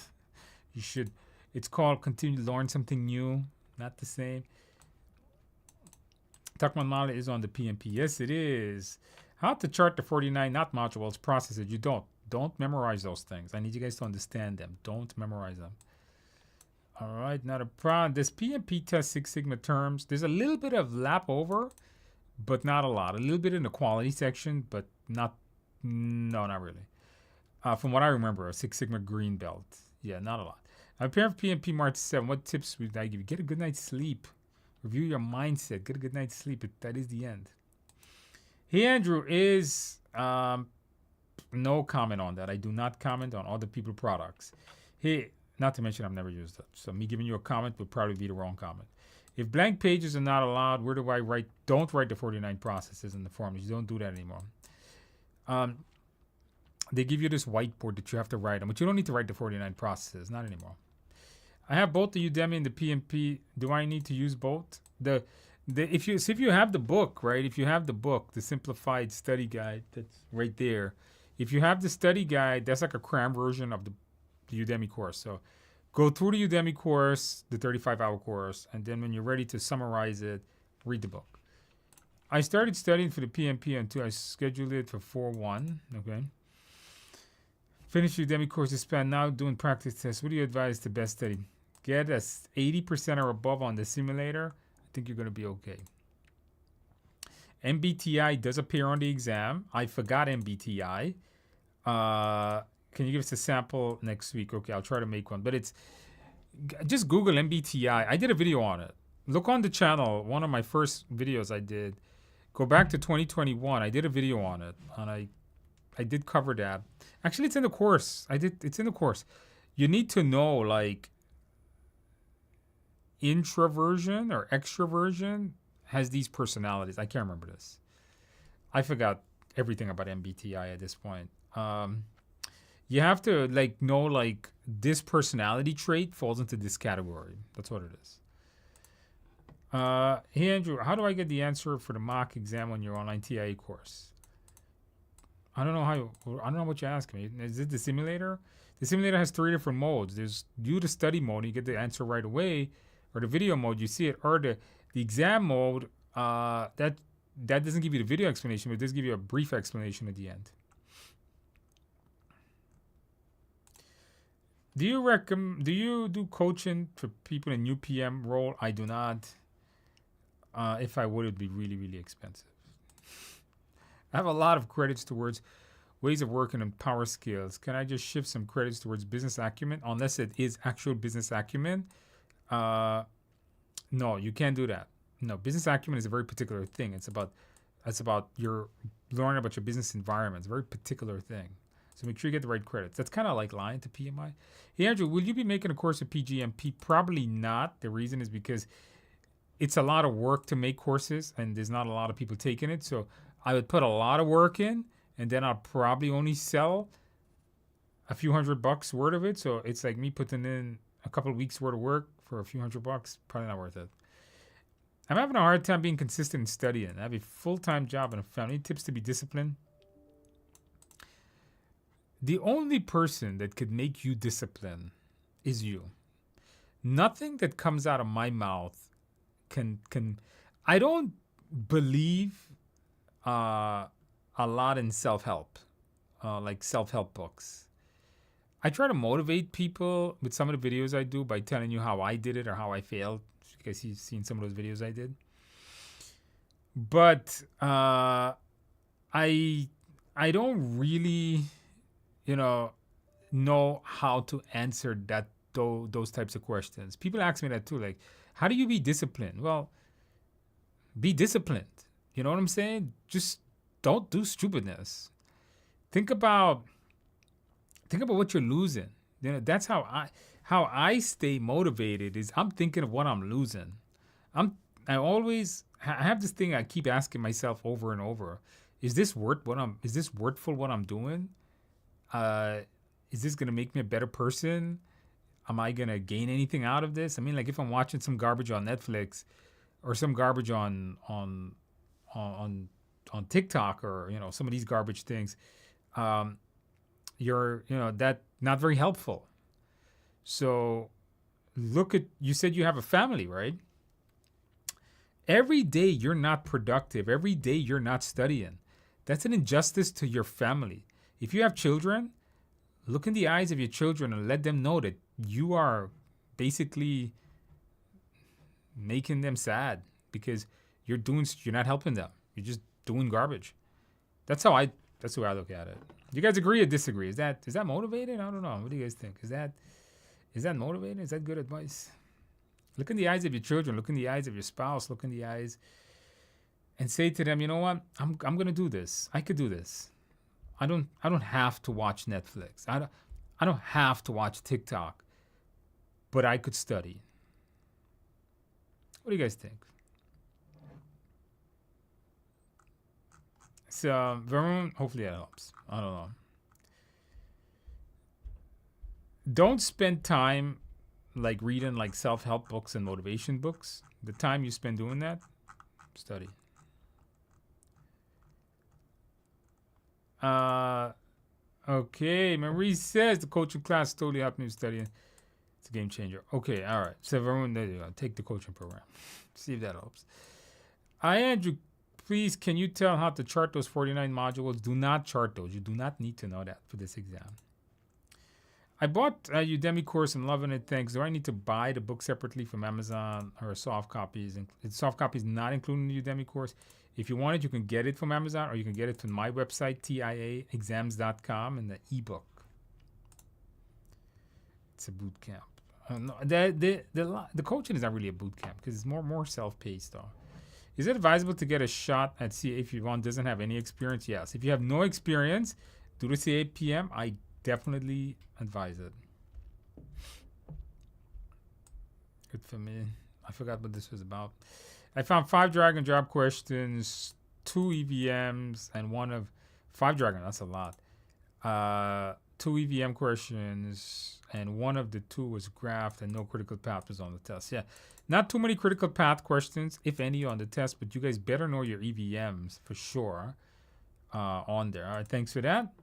You should. It's called continue to learn something new, not the same. Tuckman model is on the PMP. Yes, it is. How to chart the 49 not modules, process it. You don't memorize those things. I need you guys to understand them. Don't memorize them. All right, not a problem. This PMP test Six Sigma terms, there's a little bit of lap over, but not a lot. A little bit in the quality section, but not really. From what I remember, a Six Sigma green belt. Yeah, not a lot. I'm preparing for PMP March 7. What tips would I give you? Get a good night's sleep. Review your mindset. Get a good night's sleep. That is the end. Hey, Andrew, is no comment on that. I do not comment on other people's products. Hey, not to mention I've never used it. So me giving you a comment would probably be the wrong comment. If blank pages are not allowed, where do I write? Don't write the 49 processes in the forms. You don't do that anymore. They give you this whiteboard that you have to write on, but you don't need to write the 49 processes. Not anymore. I have both the Udemy and the PMP. Do I need to use both? If you have the book, right? If you have the book, the simplified study guide, that's right there. If you have the study guide, that's like a cram version of the Udemy course. So go through the Udemy course, the 35-hour course, and then when you're ready to summarize it, read the book. I started studying for the PMP until I scheduled it for 4/1. Okay. Finish your Udemy course, you spend now doing practice tests. What do you advise to best study? Get a 80% or above on the simulator. I think you're going to be okay. MBTI does appear on the exam. I forgot MBTI. Can you give us a sample next week? Okay, I'll try to make one. But it's just Google MBTI. I did a video on it. Look on the channel. One of my first videos I did. Go back to 2021. I did a video on it, and I did cover that. Actually, it's in the course. It's in the course. You need to know like introversion or extroversion has these personalities. I can't remember this. I forgot everything about MBTI at this point. You have to like know like this personality trait falls into this category. That's what it is. Hey Andrew, how do I get the answer for the mock exam on your online TIA course? I don't know what you're asking me. Is it the simulator? The simulator has 3 different modes. There's do the study mode, you get the answer right away, or the video mode, you see it, or the exam mode, that doesn't give you the video explanation, but it does give you a brief explanation at the end. Do you do coaching for people in new PM role? I do not. If I would, it'd be really, really expensive. I have a lot of credits towards ways of working and power skills. Can I just shift some credits towards business acumen? Unless it is actual business acumen. No, you can't do that. No, business acumen is a very particular thing. It's about your learning about your business environment. It's a very particular thing. So make sure you get the right credits. That's kind of like lying to PMI. Hey, Andrew, will you be making a course of PGMP? Probably not. The reason is because it's a lot of work to make courses, and there's not a lot of people taking it. So I would put a lot of work in, and then I'll probably only sell a few $100 worth of it. So it's like me putting in a couple of weeks worth of work for a few $100. Probably not worth it. I'm having a hard time being consistent in studying. I have a full-time job and a family. Tips to be disciplined? The only person that could make you disciplined is you. Nothing that comes out of my mouth can. I don't believe a lot in self-help, like self-help books. I try to motivate people with some of the videos I do by telling you how I did it or how I failed. You guys have seen some of those videos I did. But I don't really, know how to answer those types of questions. People ask me that too, like, how do you be disciplined? Well, be disciplined. You know what I'm saying? Just don't do stupidness. Think about what you're losing. That's how I stay motivated is I'm thinking of what I'm losing. I have this thing I keep asking myself over and over. Is this worthful what I'm doing? Is this going to make me a better person? Am I going to gain anything out of this? I mean, like if I'm watching some garbage on Netflix or some garbage on TikTok or, some of these garbage things, that not very helpful. So you said you have a family, right? Every day you're not productive. Every day you're not studying. That's an injustice to your family. If you have children, look in the eyes of your children and let them know that you are basically making them sad because you're not helping them. You're just doing garbage. That's the way I look at it. Do you guys agree or disagree? Is that motivating? I don't know. What do you guys think? Is that motivating? Is that good advice? Look in the eyes of your children. Look in the eyes of your spouse. Look in the eyes and say to them, you know what? I'm going to do this. I could do this. I don't have to watch Netflix. I don't have to watch TikTok. But I could study. What do you guys think? So, Varun, hopefully that helps. I don't know. Don't spend time like reading like self-help books and motivation books. The time you spend doing that, study. Okay, Marie says the coaching class totally helped me studying. It's a game changer. Okay, all right. So everyone, there you go. Take the coaching program. See if that helps. Andrew, please, can you tell how to chart those 49 modules? Do not chart those. You do not need to know that for this exam. I bought a Udemy course. I'm loving it. Thanks. Do I need to buy the book separately from Amazon or soft copies? And soft copies not included in the Udemy course. If you want it, you can get it from Amazon or you can get it from my website, tiaexams.com, in the ebook. It's a boot camp. No, the coaching is not really a boot camp because it's more self-paced though. Is it advisable to get a shot at CA if one doesn't have any experience? Yes. If you have no experience, do the CA PM. I definitely advise it. Good for me. I forgot what this was about. I found 5 drag and drop questions, 2 EVMs, and 1 of 5 drag and. That's a lot. 2 EVM questions, and 1 of the 2 was graphed, and no critical path was on the test. Yeah, not too many critical path questions, if any, on the test, but you guys better know your EVMs for sure on there. All right, thanks for that.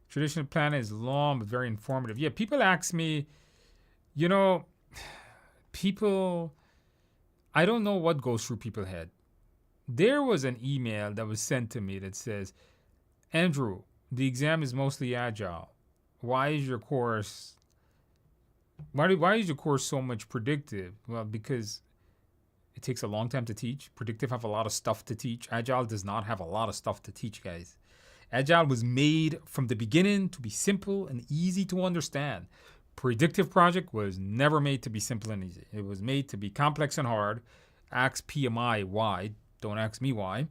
Traditional plan is long but very informative. Yeah, people ask me, I don't know what goes through people's head. There was an email that was sent to me that says, Andrew, the exam is mostly agile. Why is your course so much predictive? Well, because it takes a long time to teach. Predictive have a lot of stuff to teach. Agile does not have a lot of stuff to teach, guys. Agile was made from the beginning to be simple and easy to understand. Predictive project was never made to be simple and easy. It was made to be complex and hard. Ask PMI why. Don't ask me why.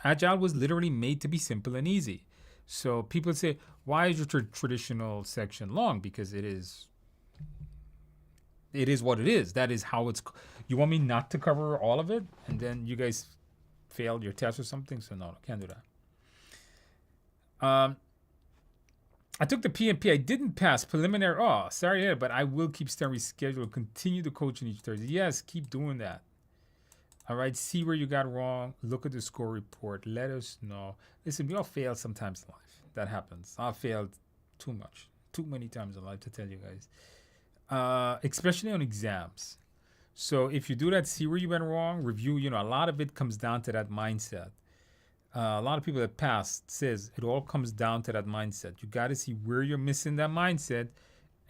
Agile was literally made to be simple and easy. So people say, why is your traditional section long? Because it is what it is. That is how it's. You want me not to cover all of it? And then you guys failed your test or something? So no, I can't do that. I took the PMP. I didn't pass preliminary. Oh, sorry, but I will keep studying reschedule. Continue the coaching each Thursday. Yes, keep doing that. All right, see where you got wrong. Look at the score report. Let us know. Listen, we all fail sometimes in life. That happens. I've failed too many times in life to tell you guys, especially on exams. So if you do that, see where you went wrong. Review. A lot of it comes down to that mindset. A lot of people that passed says it all comes down to that mindset. You got to see where you're missing that mindset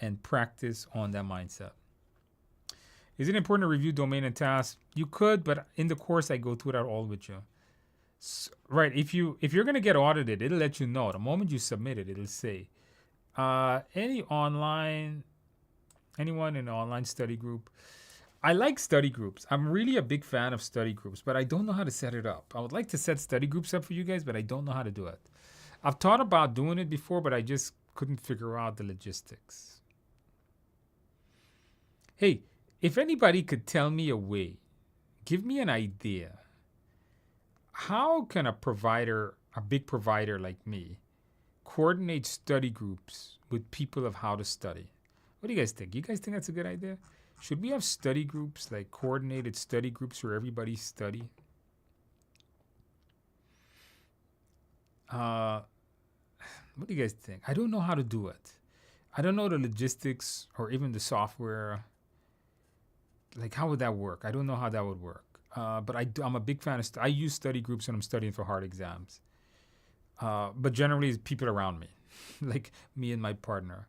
and practice on that mindset. Is it important to review domain and tasks? You could, but in the course I go through that all with you. So, right, if you're going to get audited, it'll let you know. The moment you submit it, it'll say, anyone in an online study group. I like study groups. I'm really a big fan of study groups, but I don't know how to set it up. I would like to set study groups up for you guys, but I don't know how to do it. I've thought about doing it before, but I just couldn't figure out the logistics. Hey, if anybody could tell me a way, give me an idea. How can a big provider like me, coordinate study groups with people of how to study? What do you guys think? You guys think that's a good idea? Should we have study groups, like coordinated study groups where everybody study? What do you guys think? I don't know how to do it. I don't know the logistics or even the software. Like, how would that work? I don't know how that would work. But I'm a big fan of I use study groups when I'm studying for hard exams. But generally, it's people around me, like me and my partner.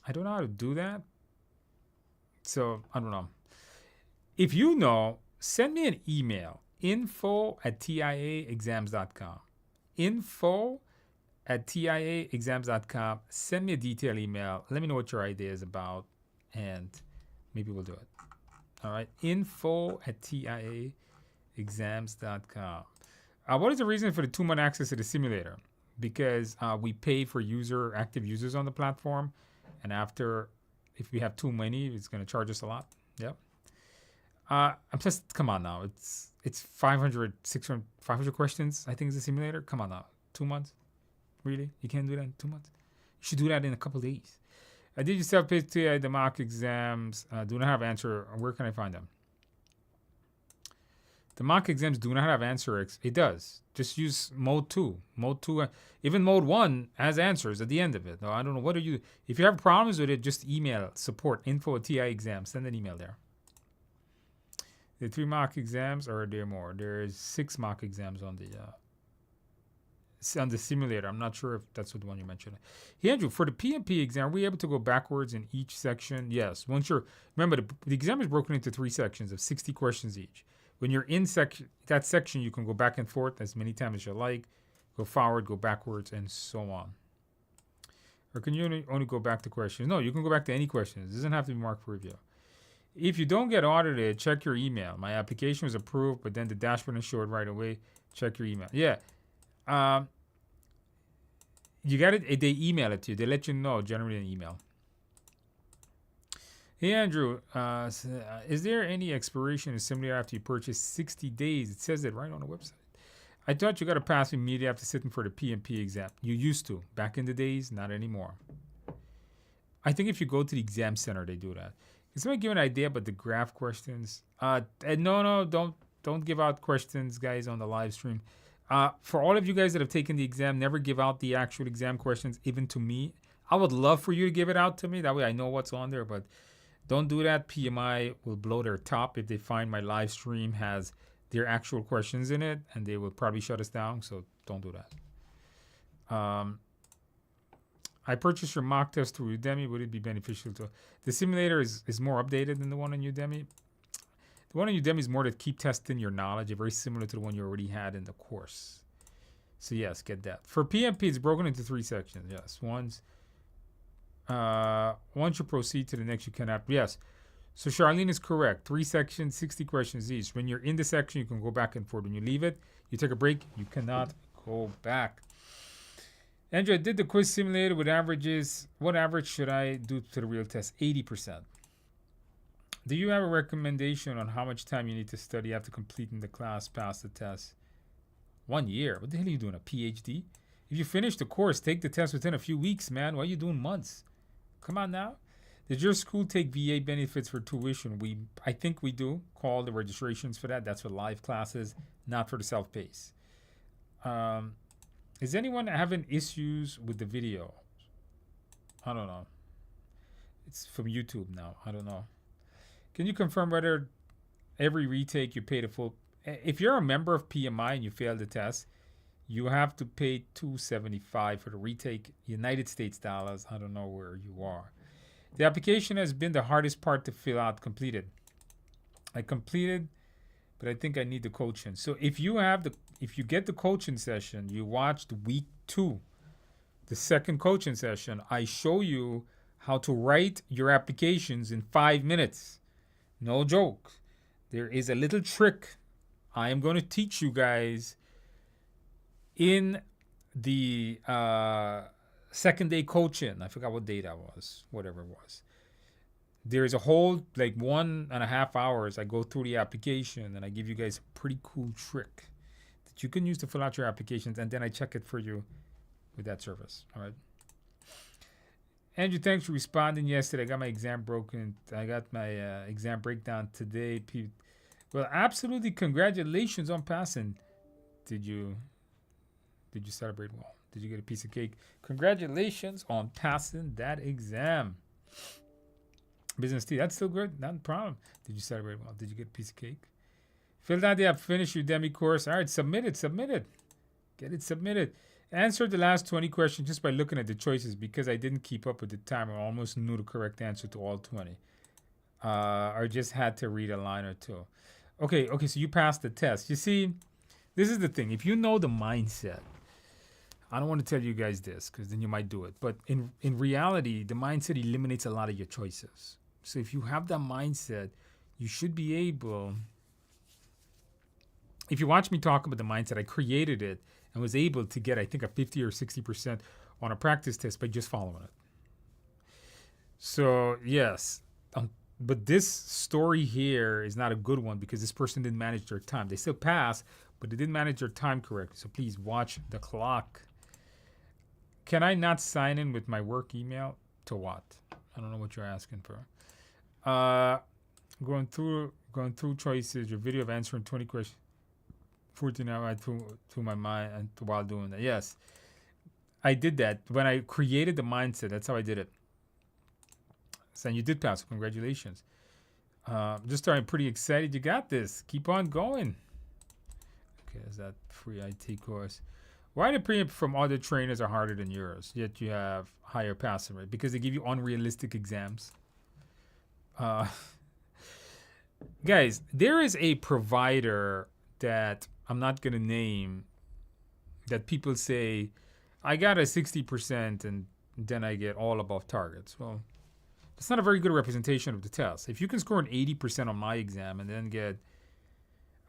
I don't know how to do that. So, I don't know. If you know, send me an email, info@tiaexams.com. info@tiaexams.com. Send me a detailed email. Let me know what your idea is about, and maybe we'll do it. All right, info@tiaexams.com. What is the reason for the 2-month access to the simulator? Because we pay for active users on the platform, and if we have too many, it's going to charge us a lot. Yep. Come on now. It's 500 questions, I think, is the simulator. Come on now. 2 months? Really? You can't do that in 2 months? You should do that in a couple days. Did you self-paced the mock exams? Do not have answer. Where can I find them? The mock exams do not have answer. It does. Just use mode 2. Mode 2, even mode 1 has answers at the end of it. No, I don't know. If you have problems with it, just email support, info@tiaexams. Send an email there. The 3 mock exams, or are there more? There's 6 mock exams on the on the simulator. I'm not sure if that's the one you mentioned. Hey, Andrew, for the PMP exam, are we able to go backwards in each section? Yes. Once you're, remember, the exam is broken into 3 sections of 60 questions each. When you're in that section, you can go back and forth as many times as you like, go forward, go backwards, and so on. Or can you only go back to questions? No, you can go back to any questions. It doesn't have to be marked for review. If you don't get audited, check your email. My application was approved, but then the dashboard didn't show it right away. Check your email. Yeah. You got it. They email it to you. They let you know. Generate an email. Hey, Andrew. Is there any expiration in simulator after you purchase 60 days? It says it right on the website. I thought you got to pass immediately after sitting for the PMP exam. You used to. Back in the days, not anymore. I think if you go to the exam center, they do that. Can somebody give an idea about the graph questions? No, don't give out questions, guys, on the live stream. For all of you guys that have taken the exam, never give out the actual exam questions, even to me. I would love for you to give it out to me. That way I know what's on there, but don't do that. PMI will blow their top if they find my live stream has their actual questions in it, and they will probably shut us down, so don't do that. I purchased your mock test through Udemy. Would it be beneficial to? The simulator is more updated than the one on Udemy. The one on Udemy is more to keep testing your knowledge. It's very similar to the one you already had in the course. So yes, get that. For PMP, it's broken into 3 sections. Yes, once you proceed to the next, you cannot. Yes. So Charlene is correct. 3 sections, 60 questions each. When you're in the section, you can go back and forth. When you leave it, you take a break. You cannot go back. Andrew, I did the quiz simulator with averages. What average should I do to the real test? 80%. Do you have a recommendation on how much time you need to study after completing the class, pass the test? 1 year? What the hell are you doing, a PhD? If you finish the course, take the test within a few weeks, man. Why are you doing months? Come on now. Did your school take VA benefits for tuition? I think we do. Call the registrations for that. For live classes, not for the self-paced. Is anyone having issues with the video? I don't know. It's from YouTube now. I don't know. Can you confirm whether every retake you pay the full? If you're a member of PMI and you fail the test, you have to pay $275 for the retake, United States dollars. I don't know where you are. The application has been the hardest part to fill out completed. I completed, but I think I need the coaching. So if you get the coaching session, you watched week 2, the second coaching session, I show you how to write your applications in 5 minutes. No joke. There is a little trick I am going to teach you guys in the second day coaching. I forgot what day that was, whatever it was. There's a whole 1.5 hours. I go through the application and I give you guys a pretty cool trick that you can use to fill out your applications, and then I check it for you with that service. All right. Andrew, thanks for responding yesterday. I got my exam broken. I got my exam breakdown today. Well, absolutely. Congratulations on passing. Did you celebrate well? Did you get a piece of cake? Congratulations on passing that exam. Business tea, that's still good. Not a problem. Did you celebrate well? Did you get a piece of cake? Filled out the app, finished your Udemy course. All right, submit it. Get it submitted. Answer the last 20 questions just by looking at the choices, because I didn't keep up with the time. I almost knew the correct answer to all 20. Or just had to read a line or two. Okay, so you passed the test. You see, this is the thing. If you know the mindset, I don't want to tell you guys this because then you might do it. But in reality, the mindset eliminates a lot of your choices. So if you have that mindset, you should be able. If you watch me talk about the mindset, I created it and was able to get, I think, a 50 or 60% on a practice test by just following it. So yes, but this story here is not a good one because this person didn't manage their time. They still passed, but they didn't manage their time correctly. So please watch the clock. Can I not sign in with my work email? To what? I don't know what you're asking for. Going through choices, your video of answering 20 questions. 14 hours to my mind and while doing that. Yes, I did that when I created the mindset. That's how I did it. So you did pass. Congratulations. Just starting pretty excited. You got this. Keep on going. Okay, is that free IT course? Why the premium from other trainers are harder than yours, yet you have higher passing rate? Because they give you unrealistic exams. Uh, guys, there is a provider that I'm not going to name that people say, I got a 60% and then I get all above targets. Well, that's not a very good representation of the test. If you can score an 80% on my exam and then get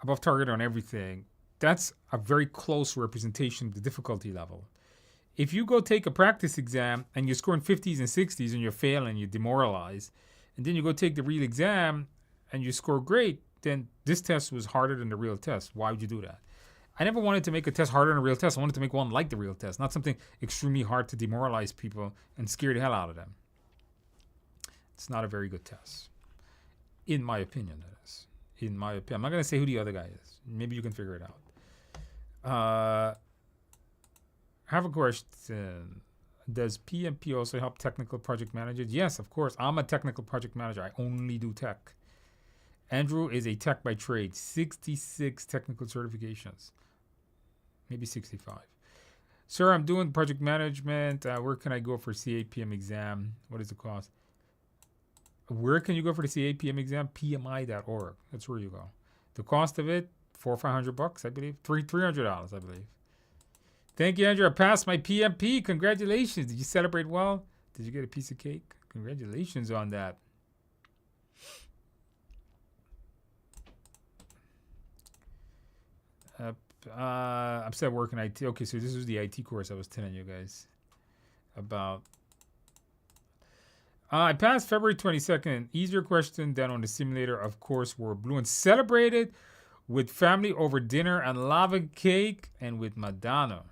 above target on everything, that's a very close representation of the difficulty level. If you go take a practice exam and you're scoring 50s and 60s and you're failing, you're demoralized, and then you go take the real exam and you score great, then this test was harder than the real test. Why would you do that? I never wanted to make a test harder than a real test. I wanted to make one like the real test, not something extremely hard to demoralize people and scare the hell out of them. It's not a very good test. In my opinion, that is. In my opinion. I'm not going to say who the other guy is. Maybe you can figure it out. I have a question. Does PMP also help technical project managers? Yes, of course. I'm a technical project manager. I only do tech. Andrew is a tech by trade. 66 technical certifications. Maybe 65. Sir, I'm doing project management. Where can I go for CAPM exam? What is the cost? Where can you go for the CAPM exam? PMI.org. That's where you go. The cost of it, $400 or $500, I believe. $300, I believe. Thank you, Andrew. I passed my PMP. Congratulations. Did you celebrate well? Did you get a piece of cake? Congratulations on that. I'm still working IT. Okay, so this was the IT course I was telling you guys about. I passed February 22nd. Easier question than on the simulator. Of course, wore blue and celebrated with family over dinner and lava cake and with Madonna.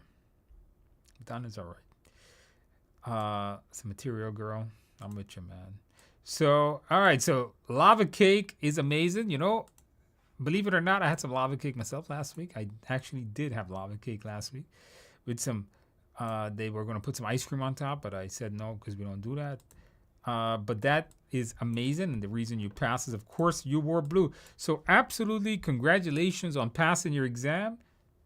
Madonna's all right. It's a material girl. I'm with you, man. So, all right. So, lava cake is amazing. You know, believe it or not, I had some lava cake myself last week. I actually did have lava cake last week with some, they were going to put some ice cream on top, but I said no because we don't do that. But that is amazing. And the reason you passed is, of course, you wore blue. So absolutely congratulations on passing your exam.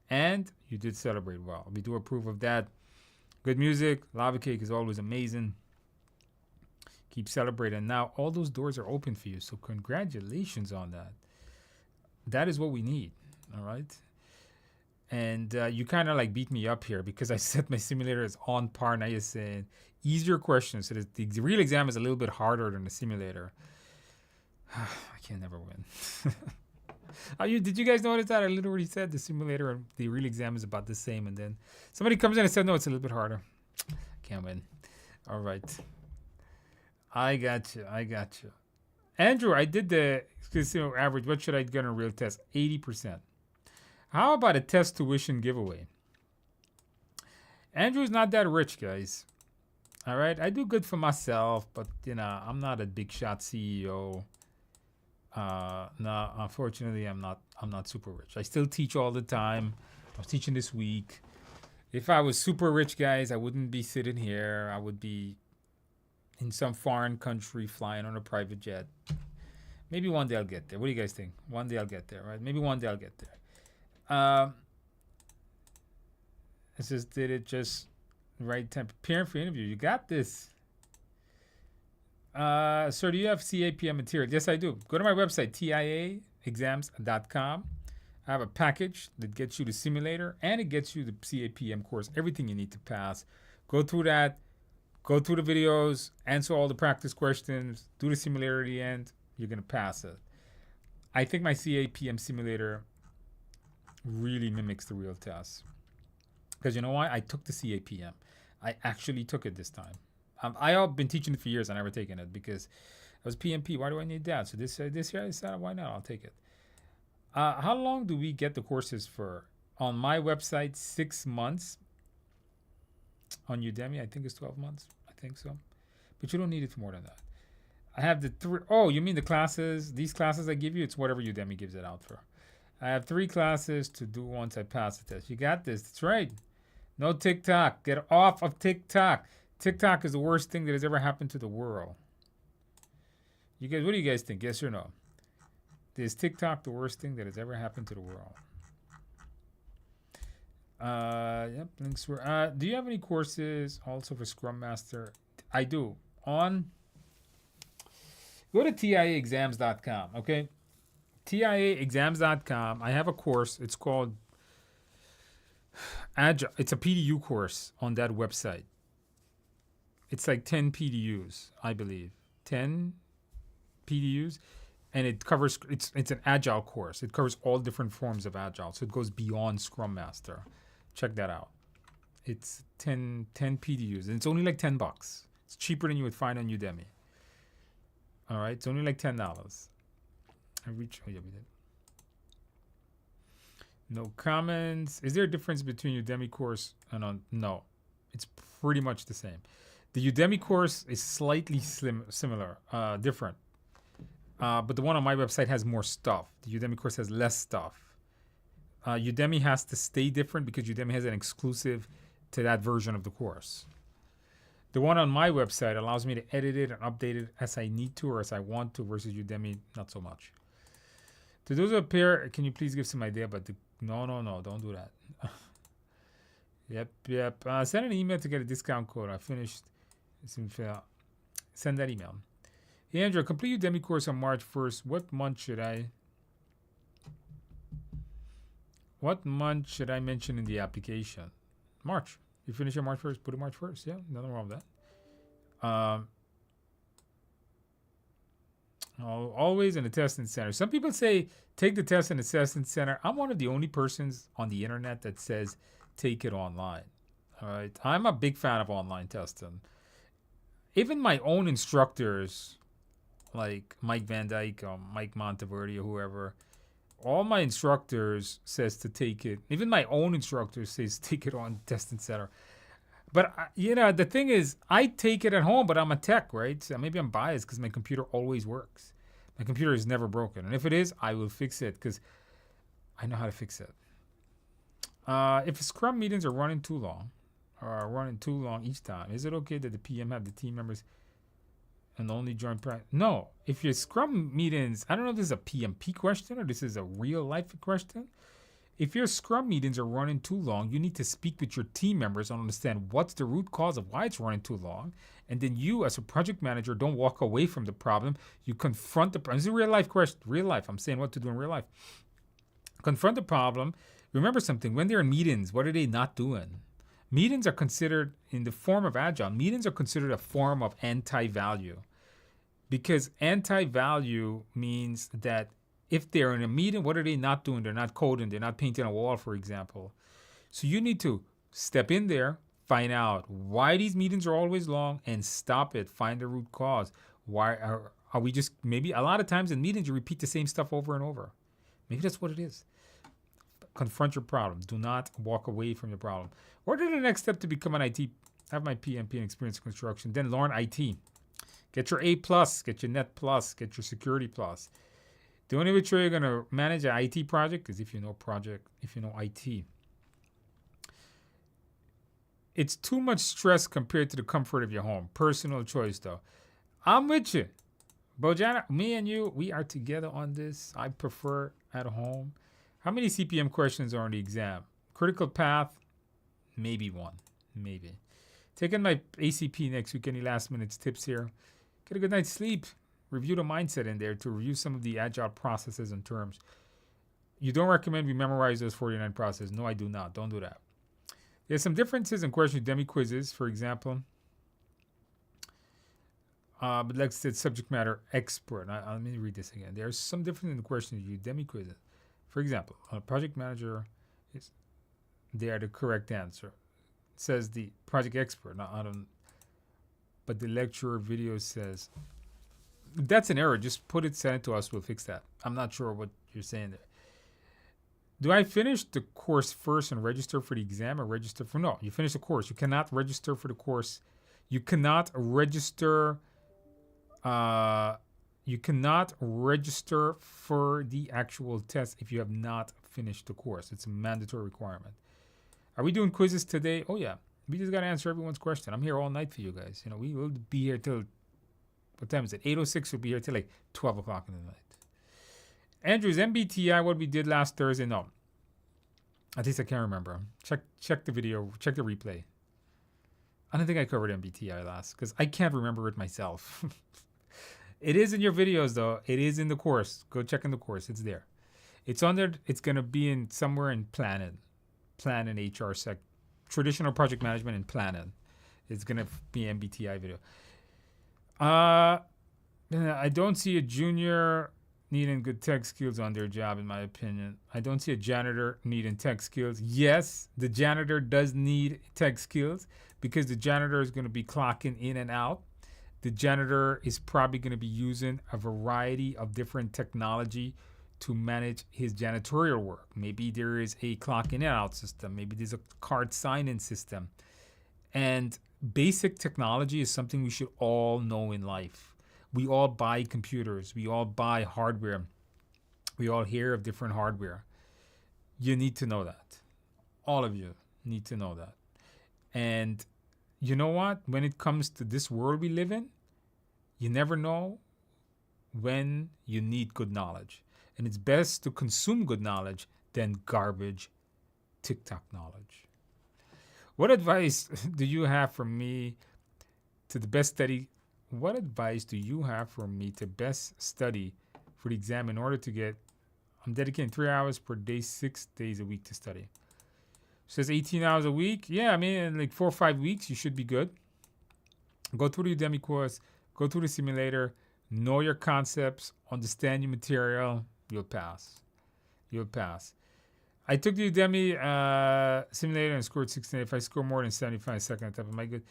And you did celebrate well. We do approve of that. Good music. Lava cake is always amazing. Keep celebrating. Now, all those doors are open for you. So congratulations on that. That is what we need. All right. And you kind of like beat me up here because I said my simulator is on par. Now you're saying easier questions. So the real exam is a little bit harder than the simulator. I can never win. Did you guys notice that? I literally said the simulator and the real exam is about the same. And then somebody comes in and said, no, it's a little bit harder. Can't win. All right. I got you. Andrew, I did the average. What should I get on a real test? 80%. How about a test tuition giveaway? Andrew's not that rich, guys. All right, I do good for myself, but I'm not a big shot CEO. No, unfortunately, I'm not super rich. I still teach all the time. I was teaching this week. If I was super rich, guys, I wouldn't be sitting here. I would be in some foreign country flying on a private jet. Maybe one day I'll get there. What do you guys think? One day I'll get there, right? Maybe one day I'll get there. It says, did it just right time? Preparing for interview. You got this. Sir, do you have CAPM material? Yes, I do. Go to my website, tiaexams.com. I have a package that gets you the simulator and it gets you the CAPM course, everything you need to pass. Go through that. Go through the videos, answer all the practice questions, do the simulator at the end. You're going to pass it. I think my CAPM simulator really mimics the real test. Because you know why? I took the CAPM. I actually took it this time. I've been teaching it for years. I never taken it because I was PMP. Why do I need that? So this year I said, why not? I'll take it. How long do we get the courses for? On my website, 6 months. On Udemy, I think it's 12 months. I think so. But you don't need it for more than that. I have the three. Oh, you mean the classes? These classes I give you? It's whatever Udemy gives it out for. I have 3 classes to do once I pass the test. You got this. That's right. No TikTok. Get off of TikTok. TikTok is the worst thing that has ever happened to the world. You guys, what do you guys think? Yes or no? Is TikTok the worst thing that has ever happened to the world? Yep, links were. Do you have any courses also for Scrum Master? I do. Go to tiaexams.com, okay? tiaexams.com. I have a course. It's called Agile. It's a PDU course on that website. It's like 10 PDUs, I believe. 10 PDUs. And it covers, it's an Agile course. It covers all different forms of Agile. So it goes beyond Scrum Master. Check that out. It's 10 PDUs. And it's only like $10. It's cheaper than you would find on Udemy. All right. It's only like $10. Oh yeah, we did. No comments. Is there a difference between Udemy course and on? No. It's pretty much the same. The Udemy course is slightly similar, different. But the one on my website has more stuff. The Udemy course has less stuff. Udemy has to stay different because Udemy has an exclusive to that version of the course. The one on my website allows me to edit it and update it as I need to or as I want to versus Udemy, not so much. To those who appear, can you please give some idea about the... No, don't do that. Yep. Send an email to get a discount code. I finished. Send that email. Hey, Andrew, complete Udemy course on March 1st. What month should I mention in the application? March. You finish on March 1st, put it March 1st. Yeah, nothing wrong with that. Always in the testing center. Some people say take the test in the testing center. I'm one of the only persons on the internet that says take it online. All right. I'm a big fan of online testing. Even my own instructors, like Mike Van Dyke or Mike Monteverde or whoever, all my instructors says to take it. Even my own instructor says take it on testing center. But, the thing is, I take it at home, but I'm a tech, right? So maybe I'm biased because my computer always works. My computer is never broken. And if it is, I will fix it because I know how to fix it. If Scrum meetings are running too long each time, is it okay that the PM have the team members and only join practice? No. If your Scrum meetings, I don't know if this is a PMP question or this is a real life question. If your Scrum meetings are running too long, you need to speak with your team members and understand what's the root cause of why it's running too long. And then you, as a project manager, don't walk away from the problem. You confront the problem. This is a real life question. Real life. I'm saying what to do in real life. Confront the problem. Remember something. When they're in meetings, what are they not doing? Meetings are considered, in the form of Agile, meetings are considered a form of anti-value. Because anti-value means that if they're in a meeting, what are they not doing? They're not coding. They're not painting a wall, for example. So you need to step in there, find out why these meetings are always long, and stop it. Find the root cause. Why are we just, maybe a lot of times in meetings you repeat the same stuff over and over. Maybe that's what it is. Confront your problem. Do not walk away from your problem. What are the next step to become an IT? Have my PMP and experience in construction. Then learn IT. Get your A+, get your Net+, get your Security+. The only way you're going to manage an IT project is if you know IT. It's too much stress compared to the comfort of your home. Personal choice, though. I'm with you. Bojana, me and you, we are together on this. I prefer at home. How many CPM questions are on the exam? Critical path, maybe one. Maybe. Taking my ACP next week. Any last minute tips here? Get a good night's sleep. Review the mindset in there to review some of the Agile processes and terms. You don't recommend we memorize those 49 processes. No, I do not. Don't do that. There's some differences in question Udemy quizzes, for example. But like I said, subject matter expert. Let me read this again. There's some difference in the question Udemy quizzes. For example, a project manager they are the correct answer. It says the project expert. Now, but the lecturer video says that's an error. Just put it, send it to us. We'll fix that. I'm not sure what you're saying there. Do I finish the course first and register for the exam or register for... No, you finish the course. You cannot register for the course. You cannot register... you cannot register for the actual test if you have not finished the course. It's a mandatory requirement. Are we doing quizzes today? Oh, yeah. We just got to answer everyone's question. I'm here all night for you guys. We will be here till... What time is it? 8:06. We'll be here till like 12 o'clock in the night. Andrew's MBTI, what we did last Thursday. No. At least I can't remember. Check the video. Check the replay. I don't think I covered MBTI last because I can't remember it myself. It is in your videos though. It is in the course. Go check in the course. It's there. It's on there. It's gonna be in somewhere in Plan and HR sec. Traditional project management and planning. It's gonna be MBTI video. I don't see a junior needing good tech skills on their job, in my opinion. I don't see a janitor needing tech skills. Yes, the janitor does need tech skills because the janitor is going to be clocking in and out. The janitor is probably going to be using a variety of different technology to manage his janitorial work. Maybe there is a clock in and out system. Maybe there's a card sign-in system. And basic technology is something we should all know in life. We all buy computers. We all buy hardware. We all hear of different hardware. You need to know that. All of you need to know that. And you know what? When it comes to this world we live in, you never know when you need good knowledge. And it's best to consume good knowledge than garbage TikTok knowledge. What advice do you have for me to the best study? What advice do you have for me to best study for the exam in order to get, I'm dedicating 3 hours per day, 6 days a week to study. It says 18 hours a week. Yeah, I mean, in like 4 or 5 weeks, you should be good. Go through the Udemy course, go through the simulator, know your concepts, understand your material, you'll pass. You'll pass. I took the Udemy simulator and scored 16. If I score more than 75 second type, am I good?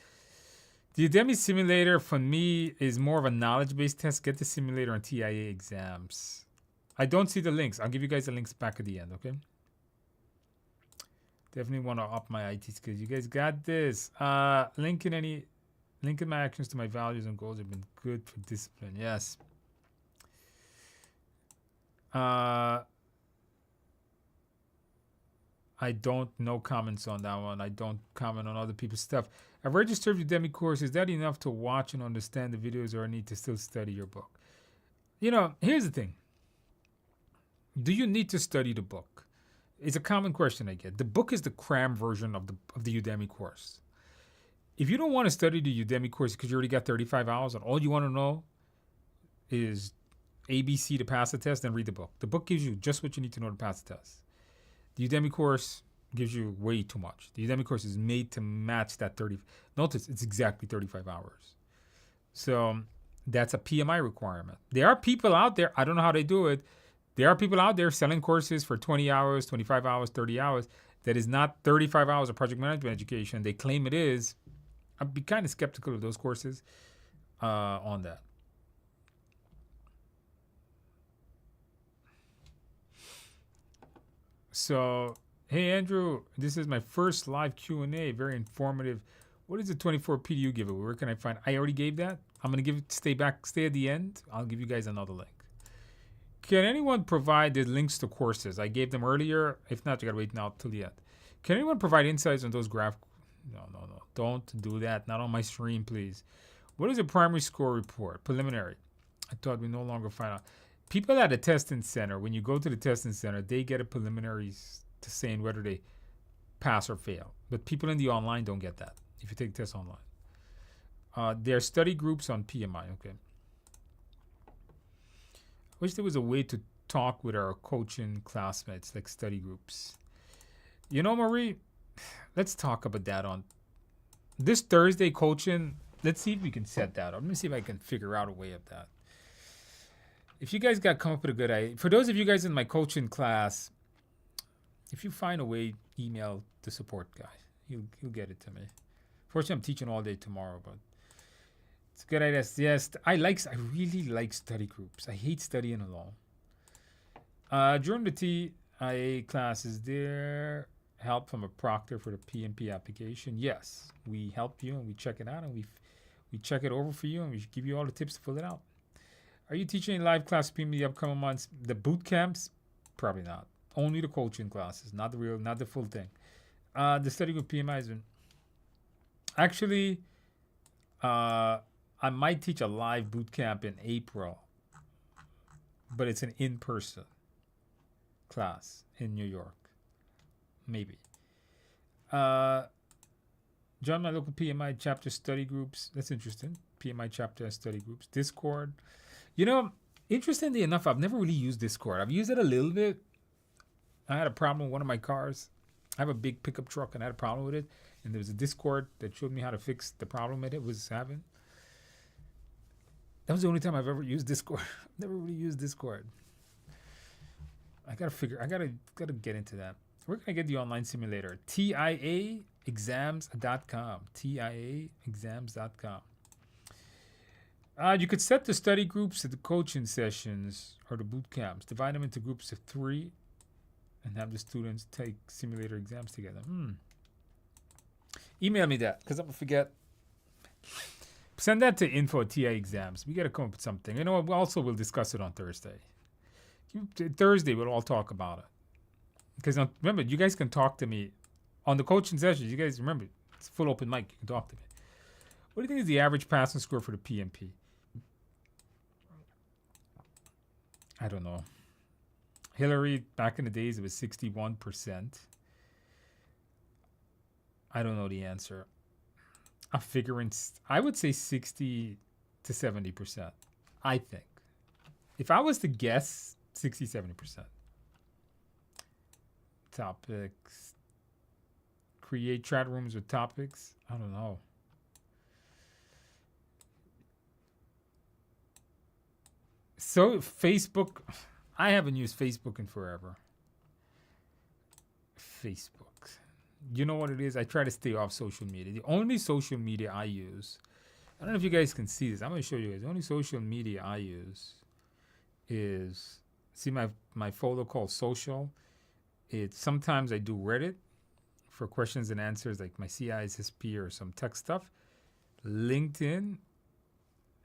The Udemy simulator for me is more of a knowledge-based test. Get the simulator on TIA exams. I don't see the links. I'll give you guys the links back at the end, okay? Definitely want to up my IT skills. You guys got this. Linking my actions to my values and goals have been good for discipline. Yes. I don't know comments on that one. I don't comment on other people's stuff. I've registered with Udemy course. Is that enough to watch and understand the videos, or I need to still study your book? You know, here's the thing. Do you need to study the book? It's a common question I get. The book is the cram version of the Udemy course. If you don't want to study the Udemy course because you already got 35 hours and all you want to know is ABC to pass the test, then read the book. The book gives you just what you need to know to pass the test. The Udemy course gives you way too much. The Udemy course is made to match that 30. Notice it's exactly 35 hours. So that's a PMI requirement. There are people out there, I don't know how they do it. There are people out there selling courses for 20 hours, 25 hours, 30 hours. That is not 35 hours of project management education. They claim it is. I'd be kind of skeptical of those courses on that. So, hey Andrew, this is my first live Q&A, very informative. What is the 24 PDU giveaway? Where can I find? I already gave that. I'm gonna stay at the end. I'll give you guys another link. Can anyone provide the links to courses? I gave them earlier. If not, you gotta wait now till the end. Can anyone provide insights on those graph? No. Don't do that. Not on my stream, please. What is a primary score report? Preliminary. I thought we no longer find out. People at a testing center, when you go to the testing center, they get a preliminary to saying whether they pass or fail. But people in the online don't get that if you take tests online. There are study groups on PMI. Okay. I wish there was a way to talk with our coaching classmates, like study groups. You know, Marie, let's talk about that on this Thursday coaching. Let's see if we can set that up. Let me see if I can figure out a way of that. If you guys got come up with a good idea, for those of you guys in my coaching class, if you find a way, email the support guy. He'll get it to me. Fortunately, I'm teaching all day tomorrow, but it's a good idea. Yes, I really like study groups. I hate studying alone. During the TIA class, is there help from a proctor for the PMP application? Yes, we help you and we check it out and we check it over for you and we give you all the tips to fill it out. Are you teaching live class PMP the upcoming months? The boot camps? Probably not. Only the coaching classes, not the full thing. The study group PMI has been actually. I might teach a live boot camp in April, but it's an in-person class in New York. Maybe. Join my local PMI chapter study groups. That's interesting. PMI chapter study groups. Discord. You know, interestingly enough, I've never really used Discord. I've used it a little bit. I had a problem with one of my cars. I have a big pickup truck and I had a problem with it. And there was a Discord that showed me how to fix the problem it was having. That was the only time I've ever used Discord. I've never really used Discord. I gotta get into that. Where can I get the online simulator? TIAexams.com. TIAexams.com. You could set the study groups at the coaching sessions or the boot camps. Divide them into groups of 3 and have the students take simulator exams together. Email me that because I'm going to forget. Send that to info@TI exams. We got to come up with something. You know what? We'll discuss it on Thursday. Thursday, we'll all talk about it. Because remember, you guys can talk to me on the coaching sessions. You guys remember, it's full open mic. You can talk to me. What do you think is the average passing score for the PMP? I don't know. Hillary, back in the days, it was 61%. I don't know the answer. I'm figuring, I would say 60 to 70%. I think. If I was to guess, 60, 70%. Topics. Create chat rooms with topics. I don't know. So Facebook, I haven't used Facebook in forever. Facebook. You know what it is? I try to stay off social media. The only social media I use, I don't know if you guys can see this. I'm going to show you guys. The only social media I use is, see my folder called social. It's sometimes I do Reddit for questions and answers like my CISSP or some tech stuff. LinkedIn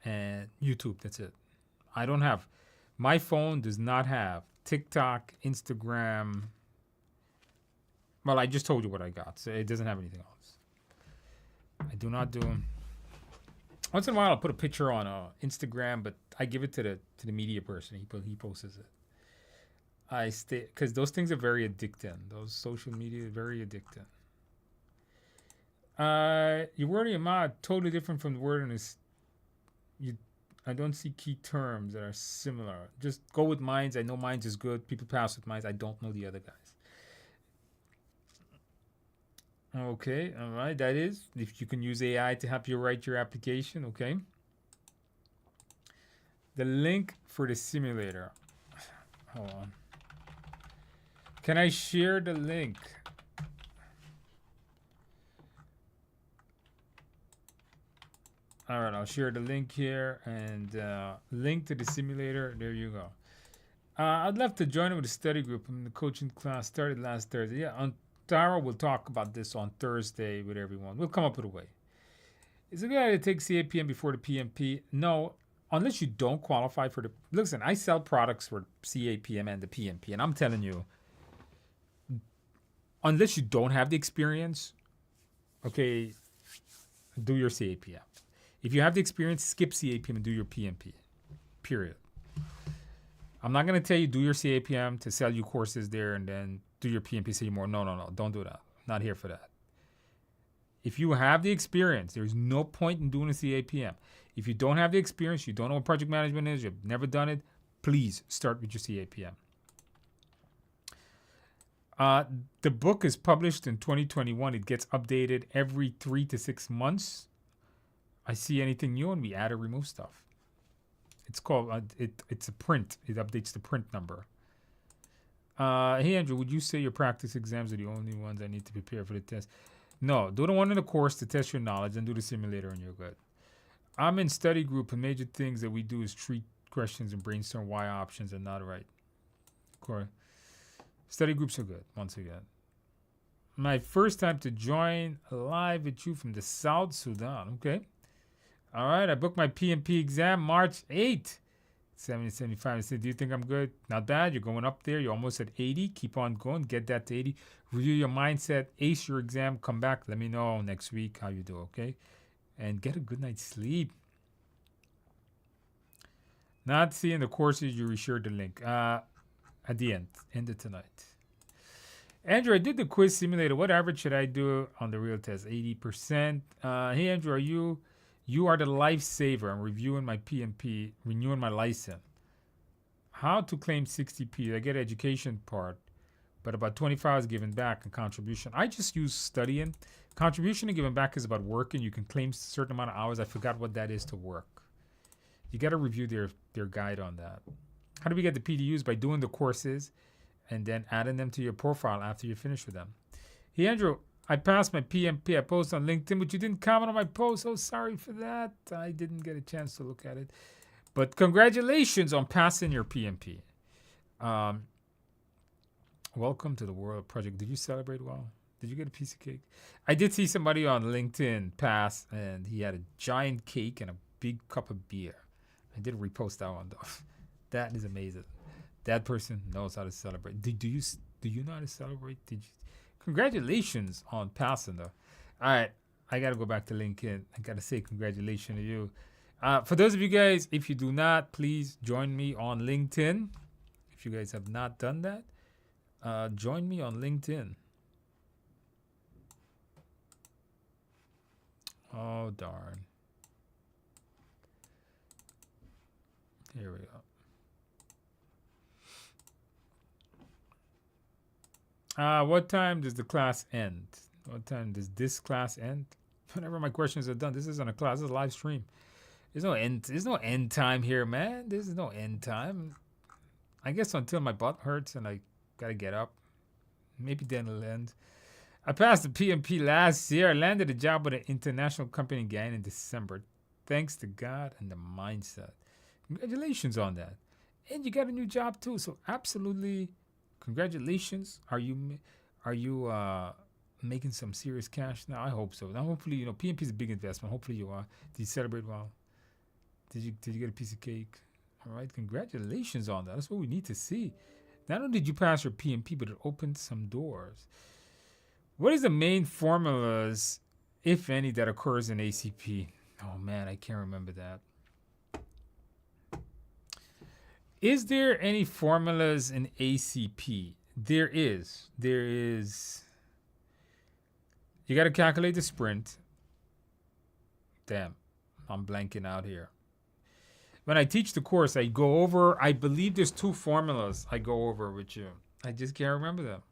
and YouTube. That's it. I don't have, my phone does not have TikTok, Instagram. Well, I just told you what I got, so it doesn't have anything else. I do not do. Once in a while, I'll put a picture on Instagram, but I give it to the media person. He posts it. I stay because those things are very addicting. Those social media are very addicting. Your word in your mouth totally different from the word in this. I don't see key terms that are similar. Just go with Minds. I know Minds is good. People pass with Minds. I don't know the other guys. Okay, all right. That is, if you can use AI to help you write your application, okay. The link for the simulator. Hold on. Can I share the link? All right, I'll share the link here and link to the simulator. There you go. I'd love to join with a study group. The coaching class started last Thursday. Yeah, Tara will talk about this on Thursday with everyone. We'll come up with a way. Is it a good idea to take CAPM before the PMP? No, unless you don't qualify for the... Listen, I sell products for CAPM and the PMP, and I'm telling you, unless you don't have the experience, okay, do your CAPM. If you have the experience, skip CAPM and do your PMP, period. I'm not going to tell you do your CAPM to sell you courses there and then do your PMP, say more. No. Don't do that. I'm not here for that. If you have the experience, there's no point in doing a CAPM. If you don't have the experience, you don't know what project management is, you've never done it, please start with your CAPM. The book is published in 2021. It gets updated every 3 to 6 months. I see anything new and we add or remove stuff. It's called, it's a print. It updates the print number. Hey, Andrew, would you say your practice exams are the only ones I need to prepare for the test? No, do the one in the course to test your knowledge and do the simulator and you're good. I'm in study group and major things that we do is treat questions and brainstorm why options are not right. Corey. Study groups are good, once again. My first time to join live with you from the South Sudan. Okay. All right. I booked my PMP exam March 8th. 70, 75. I said, do you think I'm good? Not bad. You're going up there. You're almost at 80. Keep on going. Get that to 80. Review your mindset. Ace your exam. Come back. Let me know next week how you do, okay? And get a good night's sleep. Not seeing the courses, you reshared the link. At the end. End it tonight. Andrew, I did the quiz simulator. What average should I do on the real test? 80%. Hey, Andrew, you are the lifesaver. I'm reviewing my PMP, renewing my license. How to claim 60P? I get education part, but about 25 is given back in contribution. I just use studying. Contribution and giving back is about working. You can claim a certain amount of hours. I forgot what that is to work. You got to review their guide on that. How do we get the PDUs? By doing the courses and then adding them to your profile after you finish with them. Hey, Andrew, I passed my PMP. I posted on LinkedIn, but you didn't comment on my post. Oh, sorry for that. I didn't get a chance to look at it. But congratulations on passing your PMP. Welcome to the world project. Did you celebrate well? Did you get a piece of cake? I did see somebody on LinkedIn pass, and he had a giant cake and a big cup of beer. I did repost that one, though. That is amazing. That person knows how to celebrate. Do you know how to celebrate? Congratulations on passing, though. All right, I got to go back to LinkedIn. I got to say congratulations to you. For those of you guys, if you do not, please join me on LinkedIn. If you guys have not done that, join me on LinkedIn. Oh, darn. Here we go. What time does the class end? What time does this class end? Whenever my questions are done. This isn't a class. This is a live stream. There's no end time here, man. There's no end time. I guess until my butt hurts and I gotta get up. Maybe then it'll end. I passed the PMP last year. I landed a job with an international company again in December. Thanks to God and the mindset. Congratulations on that. And you got a new job too. So absolutely, congratulations. Are you making some serious cash now? I hope so. Now, hopefully, PMP is a big investment. Hopefully you are. Did you celebrate well? Did you get a piece of cake? All right, congratulations on that. That's what we need to see. Not only did you pass your PMP, but it opened some doors. What is the main formulas, if any, that occurs in ACP? Oh man, I can't remember that. Is there any formulas in ACP? There is. You got to calculate the sprint. Damn, I'm blanking out here. When I teach the course, I go over, I believe there's 2 formulas I go over with you. I just can't remember them.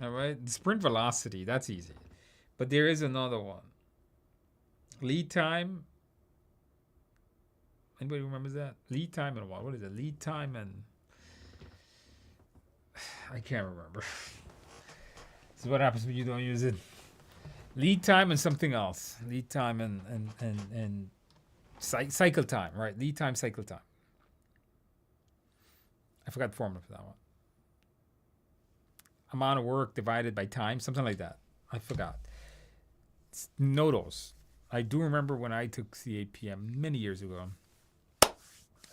All right, the sprint velocity, that's easy. But there is another one. Lead time. Anybody remembers that? Lead time and what? What is it? Lead time and... I can't remember. This is what happens when you don't use it. Lead time and something else. Lead time and cycle time, right? Lead time, cycle time. I forgot the formula for that one. Amount of work divided by time, something like that. I forgot. Know those. I do remember when I took CAPM many years ago,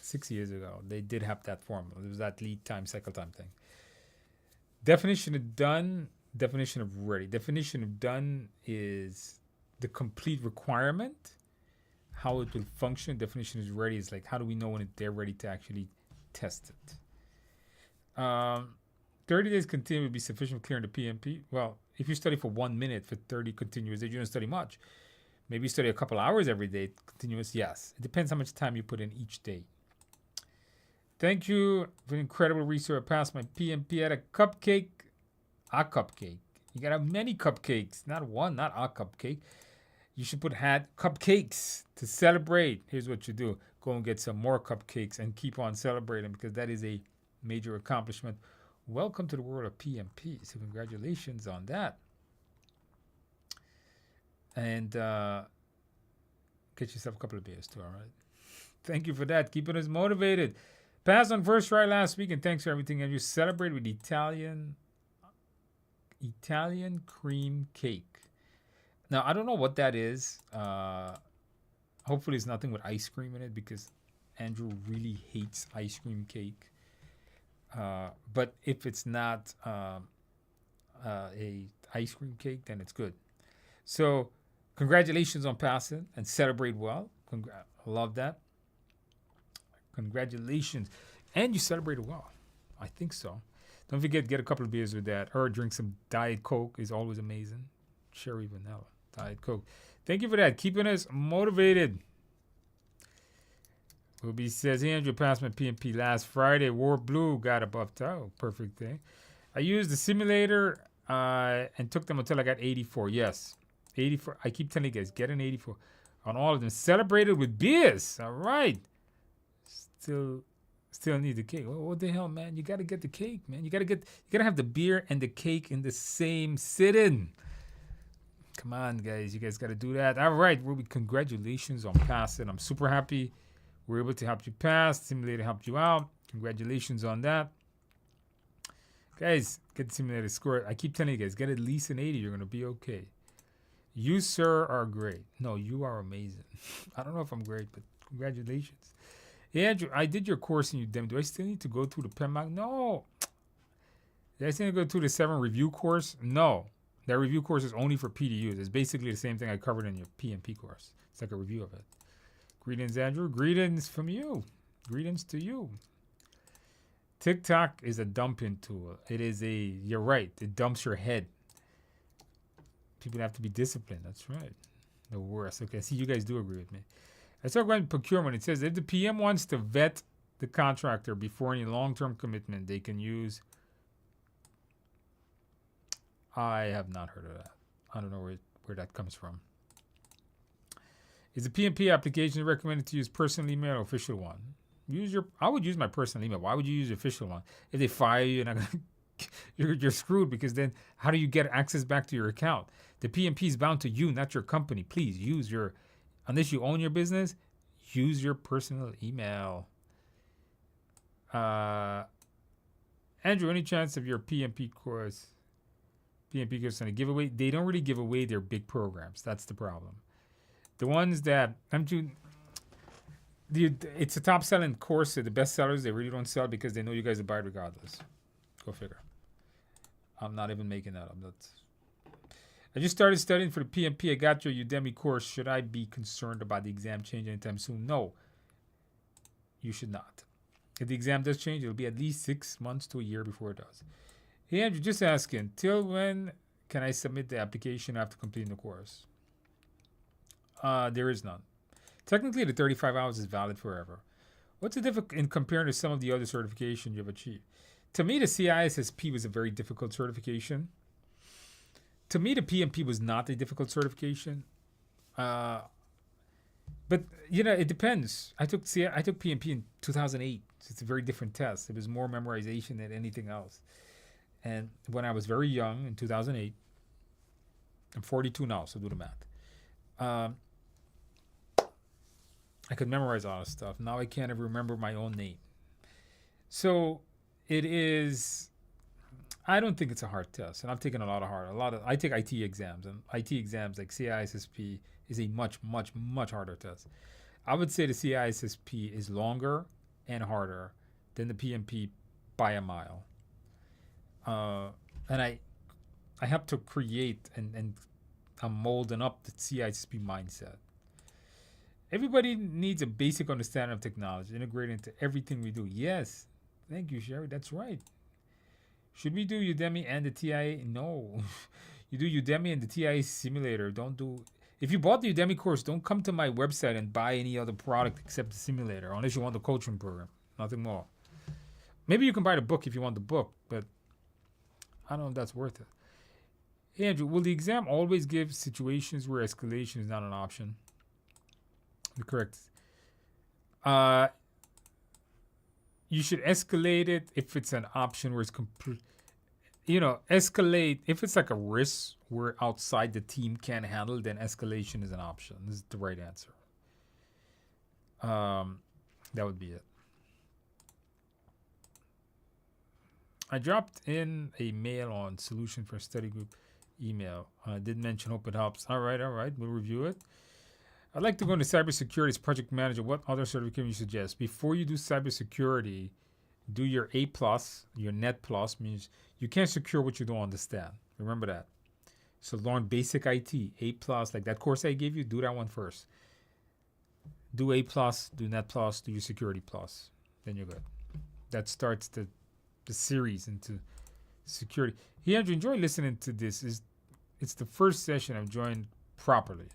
6 years ago, they did have that formula. It was that lead time, cycle time thing. Definition of done, definition of ready. Definition of done is the complete requirement, how it will function. Definition is ready is like, how do we know when they're ready to actually test it? 30 days continuous would be sufficient for clearing the PMP. Well, if you study for 1 minute for 30 continuous days, you don't study much. Maybe you study a couple hours every day, continuous, yes. It depends how much time you put in each day. Thank you for the incredible research. I passed my PMP at a cupcake. A cupcake. You gotta have many cupcakes, not one, not a cupcake. You should put cupcakes to celebrate. Here's what you do. Go and get some more cupcakes and keep on celebrating because that is a major accomplishment. Welcome to the world of PMP. So congratulations on that. And get yourself a couple of beers too, all right? Thank you for that. Keeping us motivated. Passed on first try last week, and thanks for everything. And you celebrate with Italian cream cake. Now, I don't know what that is. Hopefully it's nothing with ice cream in it because Andrew really hates ice cream cake. But if it's not a ice cream cake, then it's good. So congratulations on passing and celebrate well. Love that. Congratulations. And you celebrated well. I think so. Don't forget, get a couple of beers with that, or drink some Diet Coke is always amazing. Cherry vanilla, Diet Coke. Thank you for that, keeping us motivated. Ruby says, hey, Andrew, passed my PMP last Friday. Wore blue, got above toe. Perfect thing. I used the simulator and took them until I got 84. Yes, 84. I keep telling you guys, get an 84 on all of them. Celebrated with beers. All right. Still need the cake. Well, what the hell, man? You got to get the cake, man. You got to have the beer and the cake in the same sitting. Come on, guys. You guys got to do that. All right, Ruby, congratulations on passing. I'm super happy we're able to help you pass. Simulator helped you out. Congratulations on that. Guys, get the simulator score. I keep telling you guys, get at least an 80. You're going to be okay. You, sir, are great. No, you are amazing. I don't know if I'm great, but congratulations. Hey, Andrew, I did your course in Udemy. Do I still need to go through the PMP? No. Did I still need to go through the 7 review course? No. That review course is only for PDUs. It's basically the same thing I covered in your PMP course. It's like a review of it. Greetings, Andrew. Greetings from you. Greetings to you. TikTok is a dumping tool. It is you're right. It dumps your head. People have to be disciplined. That's right. The worst. Okay, see, you guys do agree with me. Let's talk about procurement. It says if the PM wants to vet the contractor before any long-term commitment, they can use. I have not heard of that. I don't know where that comes from. Is the PMP application recommended to use personal email or official one? I would use my personal email. Why would you use the official one? If they fire you, you're screwed, because then how do you get access back to your account? The PMP is bound to you, not your company. Please use unless you own your business, use your personal email. Andrew, any chance of your PMP course on a giveaway? They don't really give away their big programs. That's the problem. The ones that it's a top selling course. The best sellers, they really don't sell because they know you guys will buy it regardless. Go figure. I'm not even making that up. I just started studying for the PMP. I got your Udemy course. Should I be concerned about the exam changing anytime soon? No, you should not. If the exam does change, it'll be at least 6 months to a year before it does. Hey, Andrew, just asking, till when can I submit the application after completing the course? There is none. Technically, the 35 hours is valid forever. What's the difference in comparing to some of the other certifications you've achieved? To me, the CISSP was a very difficult certification. To me, the PMP was not a difficult certification. But, it depends. I took PMP in 2008. So it's a very different test. It was more memorization than anything else. And when I was very young in 2008, I'm 42 now, so do the math. I could memorize all this stuff. Now I can't even remember my own name. So it is. I don't think it's a hard test, and I've taken a lot of hard. I take IT exams, and IT exams like CISSP is a much, much, much harder test. I would say the CISSP is longer and harder than the PMP by a mile. And I have to create and I'm molding up the CISSP mindset. Everybody needs a basic understanding of technology, integrated into everything we do. Yes, thank you, Sherry. That's right. Should we do Udemy and the TIA? No. You do Udemy and the TIA simulator. If you bought the Udemy course, don't come to my website and buy any other product except the simulator, unless you want the coaching program. Nothing more. Maybe you can buy the book if you want the book, but I don't know if that's worth it. Hey, Andrew, will the exam always give situations where escalation is not an option? Correct. You should escalate it if it's an option where it's complete. Escalate if it's like a risk where outside the team can't handle, then escalation is an option. This is the right answer. That would be it. I dropped in a mail on solution for study group email. I did mention hope it helps. All right. We'll review it. I'd like to go into cybersecurity as project manager. What other certification you suggest? Before you do cybersecurity, do your A+, your Net Plus, means you can't secure what you don't understand. Remember that. So learn basic IT, A+, like that course I gave you, do that one first. Do A+, do Net Plus, do your Security Plus. Then you're good. That starts the series into security. Hey, Andrew, enjoy listening to this. It's the first session I've joined properly.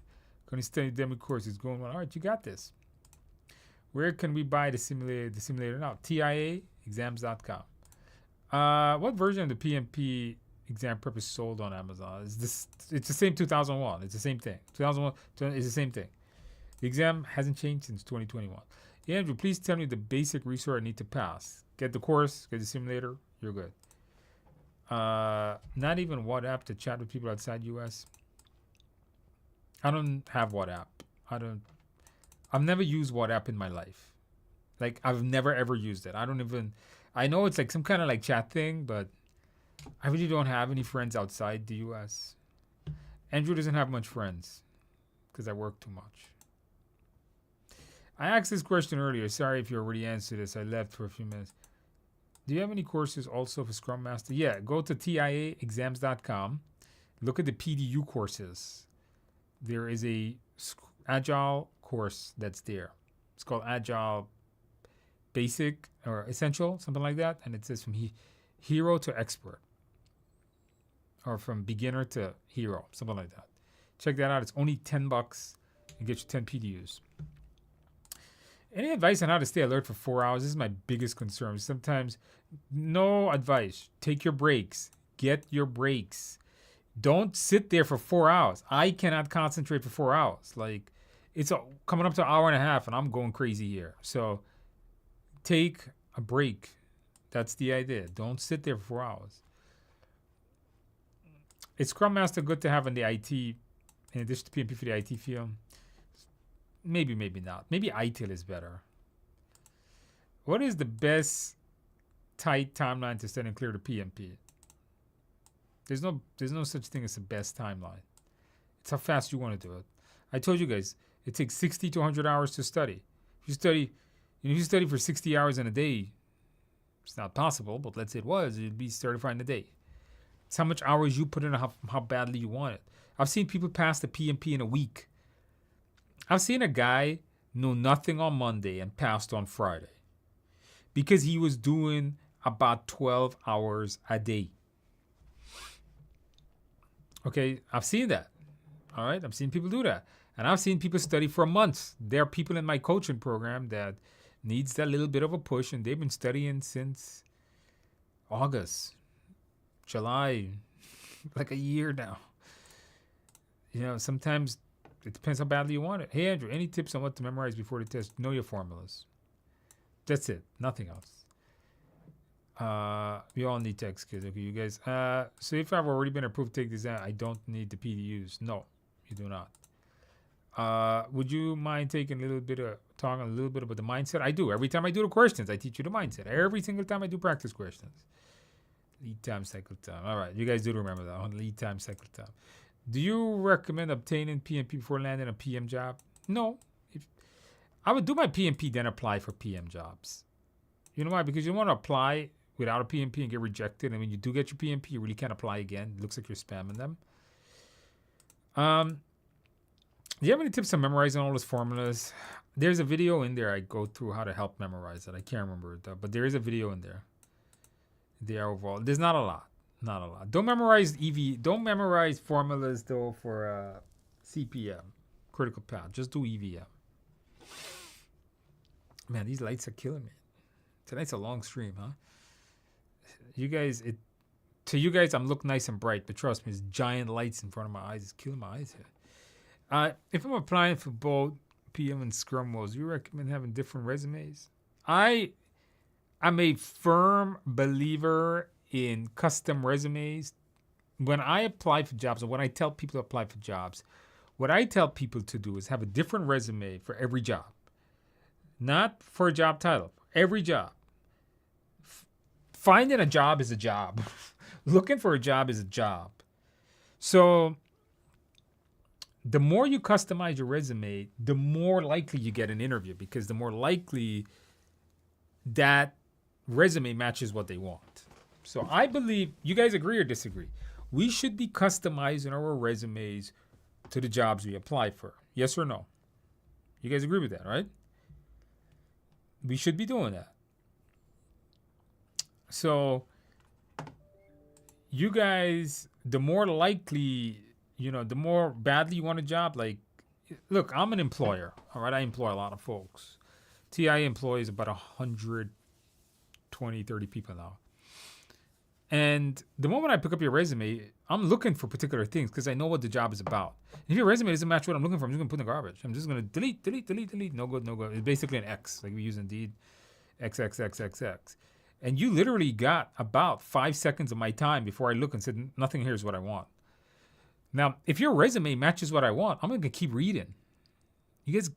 Going to study Udemy course. It's going well. All right, you got this. Where can we buy the simulator now? TIAexams.com. What version of the PMP exam prep is sold on Amazon? It's the same 2001. It's the same thing. 2001 is the same thing. The exam hasn't changed since 2021. Yeah, Andrew, please tell me the basic resource I need to pass. Get the course, get the simulator, you're good. Not even WhatsApp to chat with people outside US. I don't have WhatsApp. I've never used WhatsApp in my life. Like, I've never ever used it. I know it's like some kind of like chat thing, but I really don't have any friends outside the US. Andrew doesn't have much friends because I work too much. I asked this question earlier. Sorry if you already answered this. I left for a few minutes. Do you have any courses also for Scrum Master? Yeah, go to TIAexams.com. Look at the PDU courses. There is a Agile course that's there. It's called Agile Basic or Essential, something like that. And it says from hero to expert. Or from beginner to hero, something like that. Check that out. It's only $10 and get you 10 PDUs. Any advice on how to stay alert for 4 hours? This is my biggest concern. Sometimes, no advice. Take your breaks. Get your breaks. Don't sit there for 4 hours. I cannot concentrate for 4 hours. Like, it's coming up to an hour and a half, and I'm going crazy here. So, take a break. That's the idea. Don't sit there for 4 hours. Is Scrum Master good to have in the IT, in addition to PMP for the IT field? Maybe, maybe not. Maybe ITIL is better. What is the best tight timeline to study and clear the PMP? There's no such thing as the best timeline. It's how fast you want to do it. I told you guys, it takes 60 to 100 hours to study. If you study for 60 hours in a day, it's not possible, but let's say it was, it'd be certified in a day. It's how much hours you put in and how badly you want it. I've seen people pass the PMP in a week. I've seen a guy know nothing on Monday and passed on Friday because he was doing about 12 hours a day. Okay, I've seen that. All right, I've seen people do that. And I've seen people study for months. There are people in my coaching program that needs that little bit of a push, and they've been studying since August, July, like a year now. You know, sometimes it depends how badly you want it. Hey, Andrew, any tips on what to memorize before the test? Know your formulas. That's it. Nothing else. We all need tech skills. Okay, you guys. So if I've already been approved to take this exam, I don't need the PDUs. No, you do not. Would you mind talking a little bit about the mindset? I do. Every time I do the questions, I teach you the mindset. Every single time I do practice questions. Lead time, cycle time. All right, you guys do remember that one. Lead time, cycle time. Do you recommend obtaining PMP before landing a PM job? No. I would do my PMP, then apply for PM jobs. You know why? Because you want to apply without a PMP and get rejected. And when you do get your PMP, you really can't apply again. It looks like you're spamming them. Do you have any tips on memorizing all those formulas? There's a video in there I go through how to help memorize it. I can't remember it though, but there is a video in there. Overall, there's not a lot. Not a lot. Don't memorize Don't memorize formulas though for CPM, critical path. Just do EVM. Man, these lights are killing me. Tonight's a long stream, huh? To you guys, I'm looking nice and bright, but trust me, there's giant lights in front of my eyes. It's killing my eyes here. If I'm applying for both PM and Scrum roles, do you recommend having different resumes? I'm a firm believer in custom resumes. When I apply for jobs, or when I tell people to apply for jobs, what I tell people to do is have a different resume for every job. Not for a job title, every job. Finding a job is a job. Looking for a job is a job. So the more you customize your resume, the more likely you get an interview, because the more likely that resume matches what they want. So I believe, you guys agree or disagree? We should be customizing our resumes to the jobs we apply for. Yes or no? You guys agree with that, right? We should be doing that. So you guys, the more likely, the more badly you want a job. Like, look, I'm an employer. All right, I employ a lot of folks. TI employs about 120, 30 people now. And the moment I pick up your resume, I'm looking for particular things because I know what the job is about. If your resume doesn't match what I'm looking for, I'm just going to put in the garbage. I'm just going to delete. No good, no good. It's basically an X, like we use Indeed, XXXXX. And you literally got about 5 seconds of my time before I look and said, nothing here is what I want. Now, if your resume matches what I want, I'm going to keep reading. You guys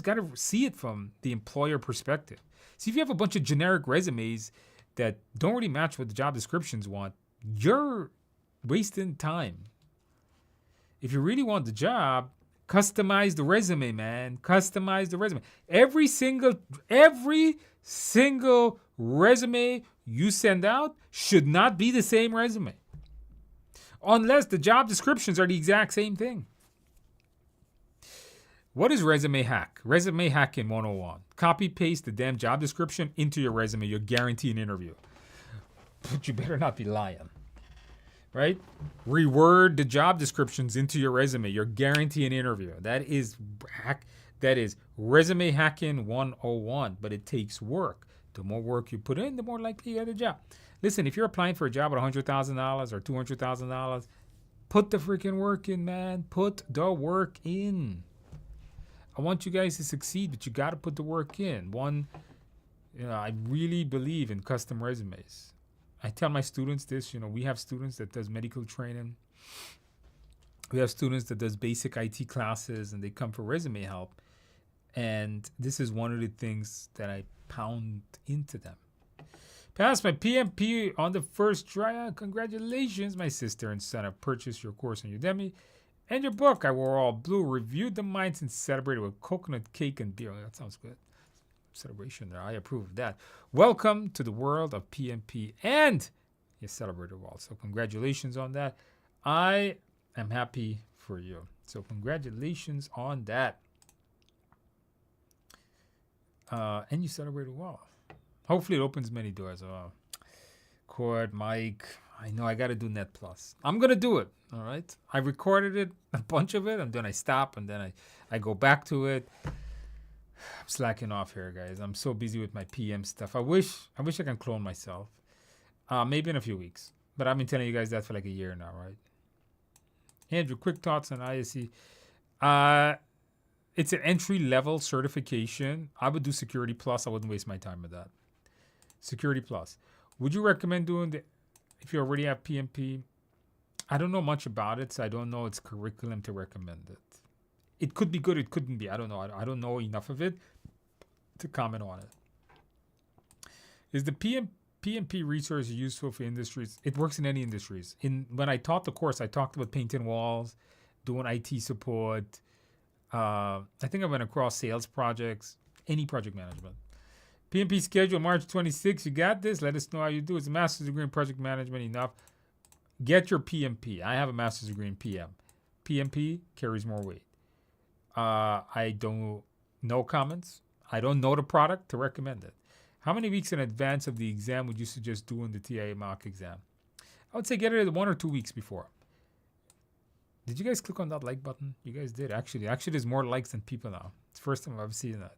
got to see it from the employer perspective. See, if you have a bunch of generic resumes that don't really match what the job descriptions want, you're wasting time. If you really want the job, customize the resume, man. Customize the resume. Every single resume you send out should not be the same resume. Unless the job descriptions are the exact same thing. What is resume hack? Resume hacking 101. Copy paste the damn job description into your resume. You're guaranteed an interview. But you better not be lying. Right? Reword the job descriptions into your resume. You're guaranteed an interview. That is resume hacking 101. But it takes work. The more work you put in, the more likely you get a job. Listen, if you're applying for a job at $100,000 or $200,000, put the freaking work in, man. Put the work in. I want you guys to succeed, but you got to put the work in. I really believe in custom resumes. I tell my students this, we have students that does medical training. We have students that does basic IT classes, and they come for resume help. And this is one of the things that I pound into them. Passed my PMP on the first try. Congratulations, my sister and son have purchased your course on Udemy. And your book, I Wore All Blue, reviewed the minds and celebrated with coconut cake and beer. That sounds good. Celebration there. I approve of that. Welcome to the world of PMP, and you celebrated well. So congratulations on that. I am happy for you. So congratulations on that. And you celebrated well. Hopefully it opens many doors. Cord, Mike. I know I got to do Net Plus. I'm going to do it. All right. I recorded it, a bunch of it, and then I stop, and then I go back to it. I'm slacking off here, guys. I'm so busy with my PM stuff. I wish I can clone myself. Maybe in a few weeks. But I've been telling you guys that for like a year now, right? Andrew, quick thoughts on ISC. It's an entry-level certification. I would do Security Plus. I wouldn't waste my time with that. Security Plus. Would you recommend doing if you already have PMP? I don't know much about it, so I don't know its curriculum to recommend it. It could be good, it couldn't be. I don't know. I don't know enough of it to comment on it. Is the PMP resource useful for industries? It works in any industries. When I taught the course, I talked about painting walls, doing IT support. I think I went across sales projects, any project management. PMP schedule March 26. You got this? Let us know how you do. It's a master's degree in project management enough. Get your PMP. I have a master's degree in PM. PMP carries more weight. I don't know comments. I don't know the product to recommend it. How many weeks in advance of the exam would you suggest doing the TIA mock exam? I would say get it 1 or 2 weeks before. Did you guys click on that like button? You guys did. Actually, there's more likes than people now. It's the first time I've seen that.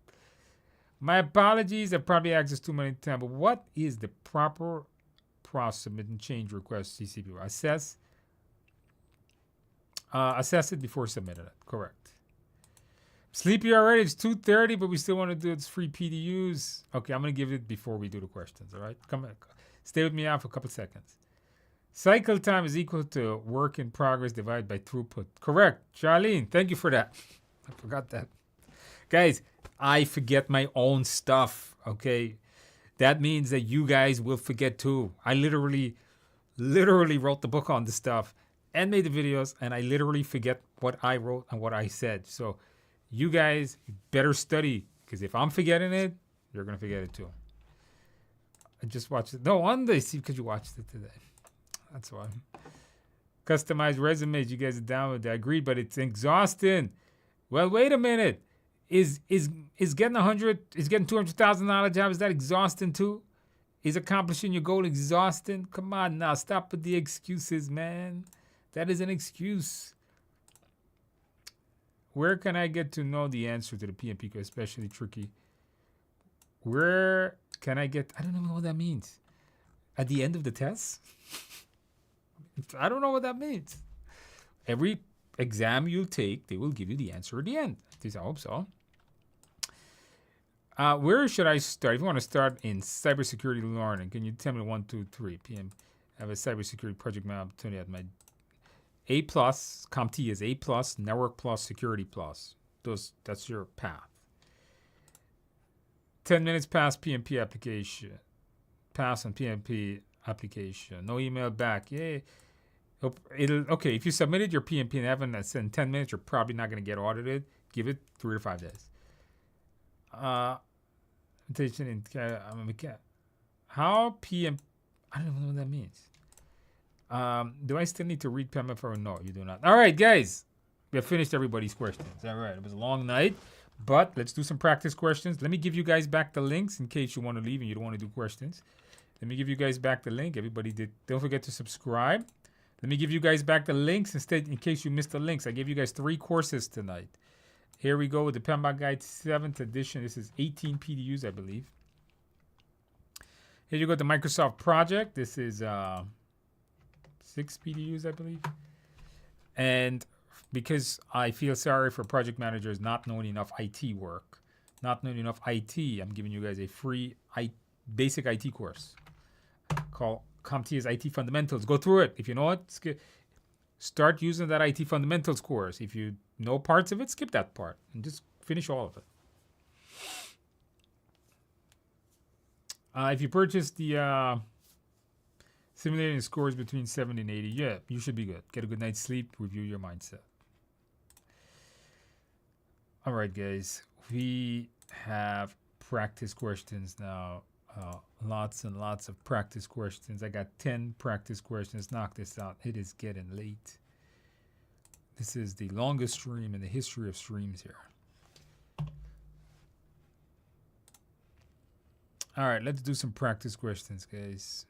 My apologies. I probably asked this too many times, but what is the proper process submit and change request CCP? Assess it before submitting it. Correct. Sleepy already. It's 2:30, but we still want to do its free PDUs. Okay, I'm going to give it before we do the questions. All right? Come on. Stay with me out for a couple seconds. Cycle time is equal to work in progress divided by throughput. Correct. Charlene, thank you for that. I forgot that. Guys, I forget my own stuff, okay? That means that you guys will forget too. I literally wrote the book on this stuff and made the videos, and I literally forget what I wrote and what I said. So you guys better study, because if I'm forgetting it, you're going to forget it too. I just watched it. No wonder, see, because you watched it today. That's why. Customized resumes, you guys are down with that. I agree, but it's exhausting. Well, wait a minute. Is getting $200,000 job, is that exhausting too? Is accomplishing your goal exhausting? Come on now, stop with the excuses, man. That is an excuse. Where can I get to know the answer to the PMP, especially tricky? Where can I get, I don't even know what that means. At the end of the test? I don't know what that means. Every exam you take, they will give you the answer at the end. At least I hope so. Where should I start? If you want to start in cybersecurity learning, can you tell me 1, 2, 3 p.m. I have a cybersecurity project map opportunity at my A+, CompT is A+, Network Plus, Security Plus. That's your path. 10 minutes past PMP application. Pass on PMP application. No email back. Yay. Okay, if you submitted your PMP and haven't sent 10 minutes, you're probably not going to get audited. Give it 3 to 5 days. How PM? I don't even know what that means. Do I still need to read PMF or no? You do not. All right, guys. We have finished everybody's questions. All right. It was a long night, but let's do some practice questions. Let me give you guys back the links in case you want to leave and you don't want to do questions. Let me give you guys back the link. Everybody did. Don't forget to subscribe. Let me give you guys back the links instead in case you missed the links. I gave you guys 3 courses tonight. Here we go with the PMBOK Guide 7th edition. This is 18 PDUs, I believe. Here you go, the Microsoft Project. This is 6 PDUs, I believe. And because I feel sorry for project managers not knowing enough IT work, not knowing enough IT, I'm giving you guys a free basic IT course called CompTIA's IT Fundamentals. Go through it. If you know it, start using that IT Fundamentals course. If you know parts of it, skip that part and just finish all of it. If you purchase the simulating scores between 70 and 80, yeah, you should be good. Get a good night's sleep, review your mindset. All right, guys, we have practice questions now. Lots and lots of practice questions. I got 10 practice questions. Knock this out. It is getting late. This is the longest stream in the history of streams here. All right, let's do some practice questions, guys.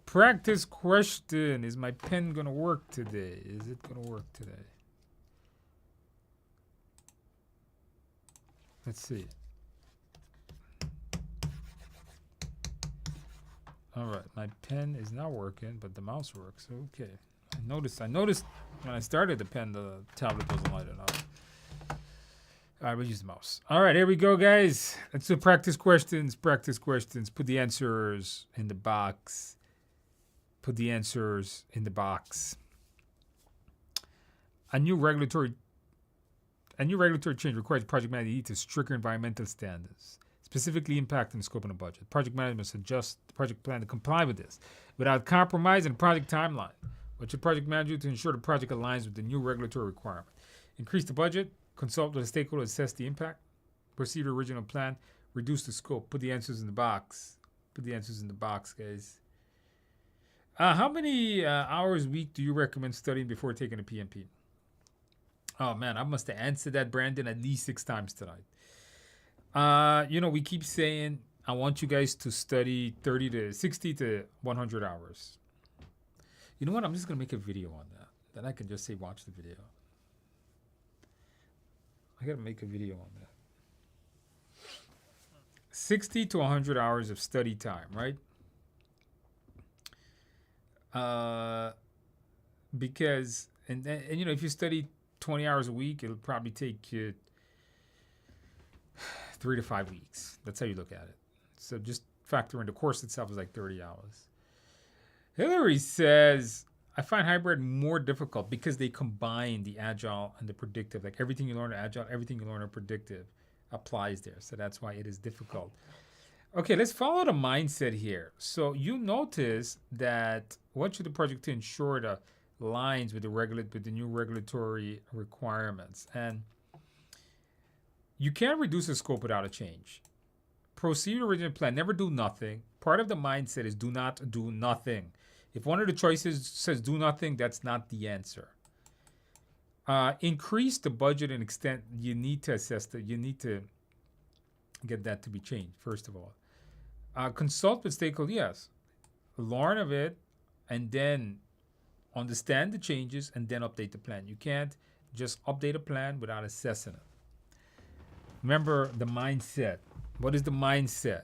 Practice question. Is my pen going to work today? Is it going to work today? Let's see. All right, my pen is not working, but the mouse works. Okay. I noticed when I started the pen, the tablet wasn't lighting up. All right, we'll use the mouse. All right, here we go, guys. Let's do practice questions. Practice questions. Put the answers in the box. Put the answers in the box. A new regulatory change requires project manager to stricter environmental standards, specifically impacting the scope and the budget. Project manager must adjust the project plan to comply with this without compromising the project timeline. What should project manager do to ensure the project aligns with the new regulatory requirement? Increase the budget, consult with the stakeholders, assess the impact, proceed to original plan, reduce the scope. Put the answers in the box. Put the answers in the box, guys. How many hours a week do you recommend studying before taking a PMP? Oh, man, I must have answered that, Brandon, at least 6 times tonight. We keep saying I want you guys to study 30 to 60 to 100 hours. You know what? I'm just going to make a video on that. Then I can just say watch the video. I got to make a video on that. 60 to 100 hours of study time, right? Because, and if you study 20 hours a week, it'll probably take you 3 to 5 weeks. That's how you look at it. So just factor in the course itself is like 30 hours. Hillary says, I find hybrid more difficult because they combine the agile and the predictive. Like everything you learn in agile, everything you learn in predictive applies there. So that's why it is difficult. Okay, let's follow the mindset here. So you notice that what should the project to ensure the lines with the new regulatory requirements? And you can't reduce the scope without a change. Proceed original plan. Never do nothing. Part of the mindset is do not do nothing. If one of the choices says do nothing, that's not the answer. Increase the budget and extent. You need to assess that. You need to get that to be changed, first of all. Consult with stakeholders, yes. Learn of it, and then understand the changes, and then update the plan. You can't just update a plan without assessing it. Remember the mindset. What is the mindset?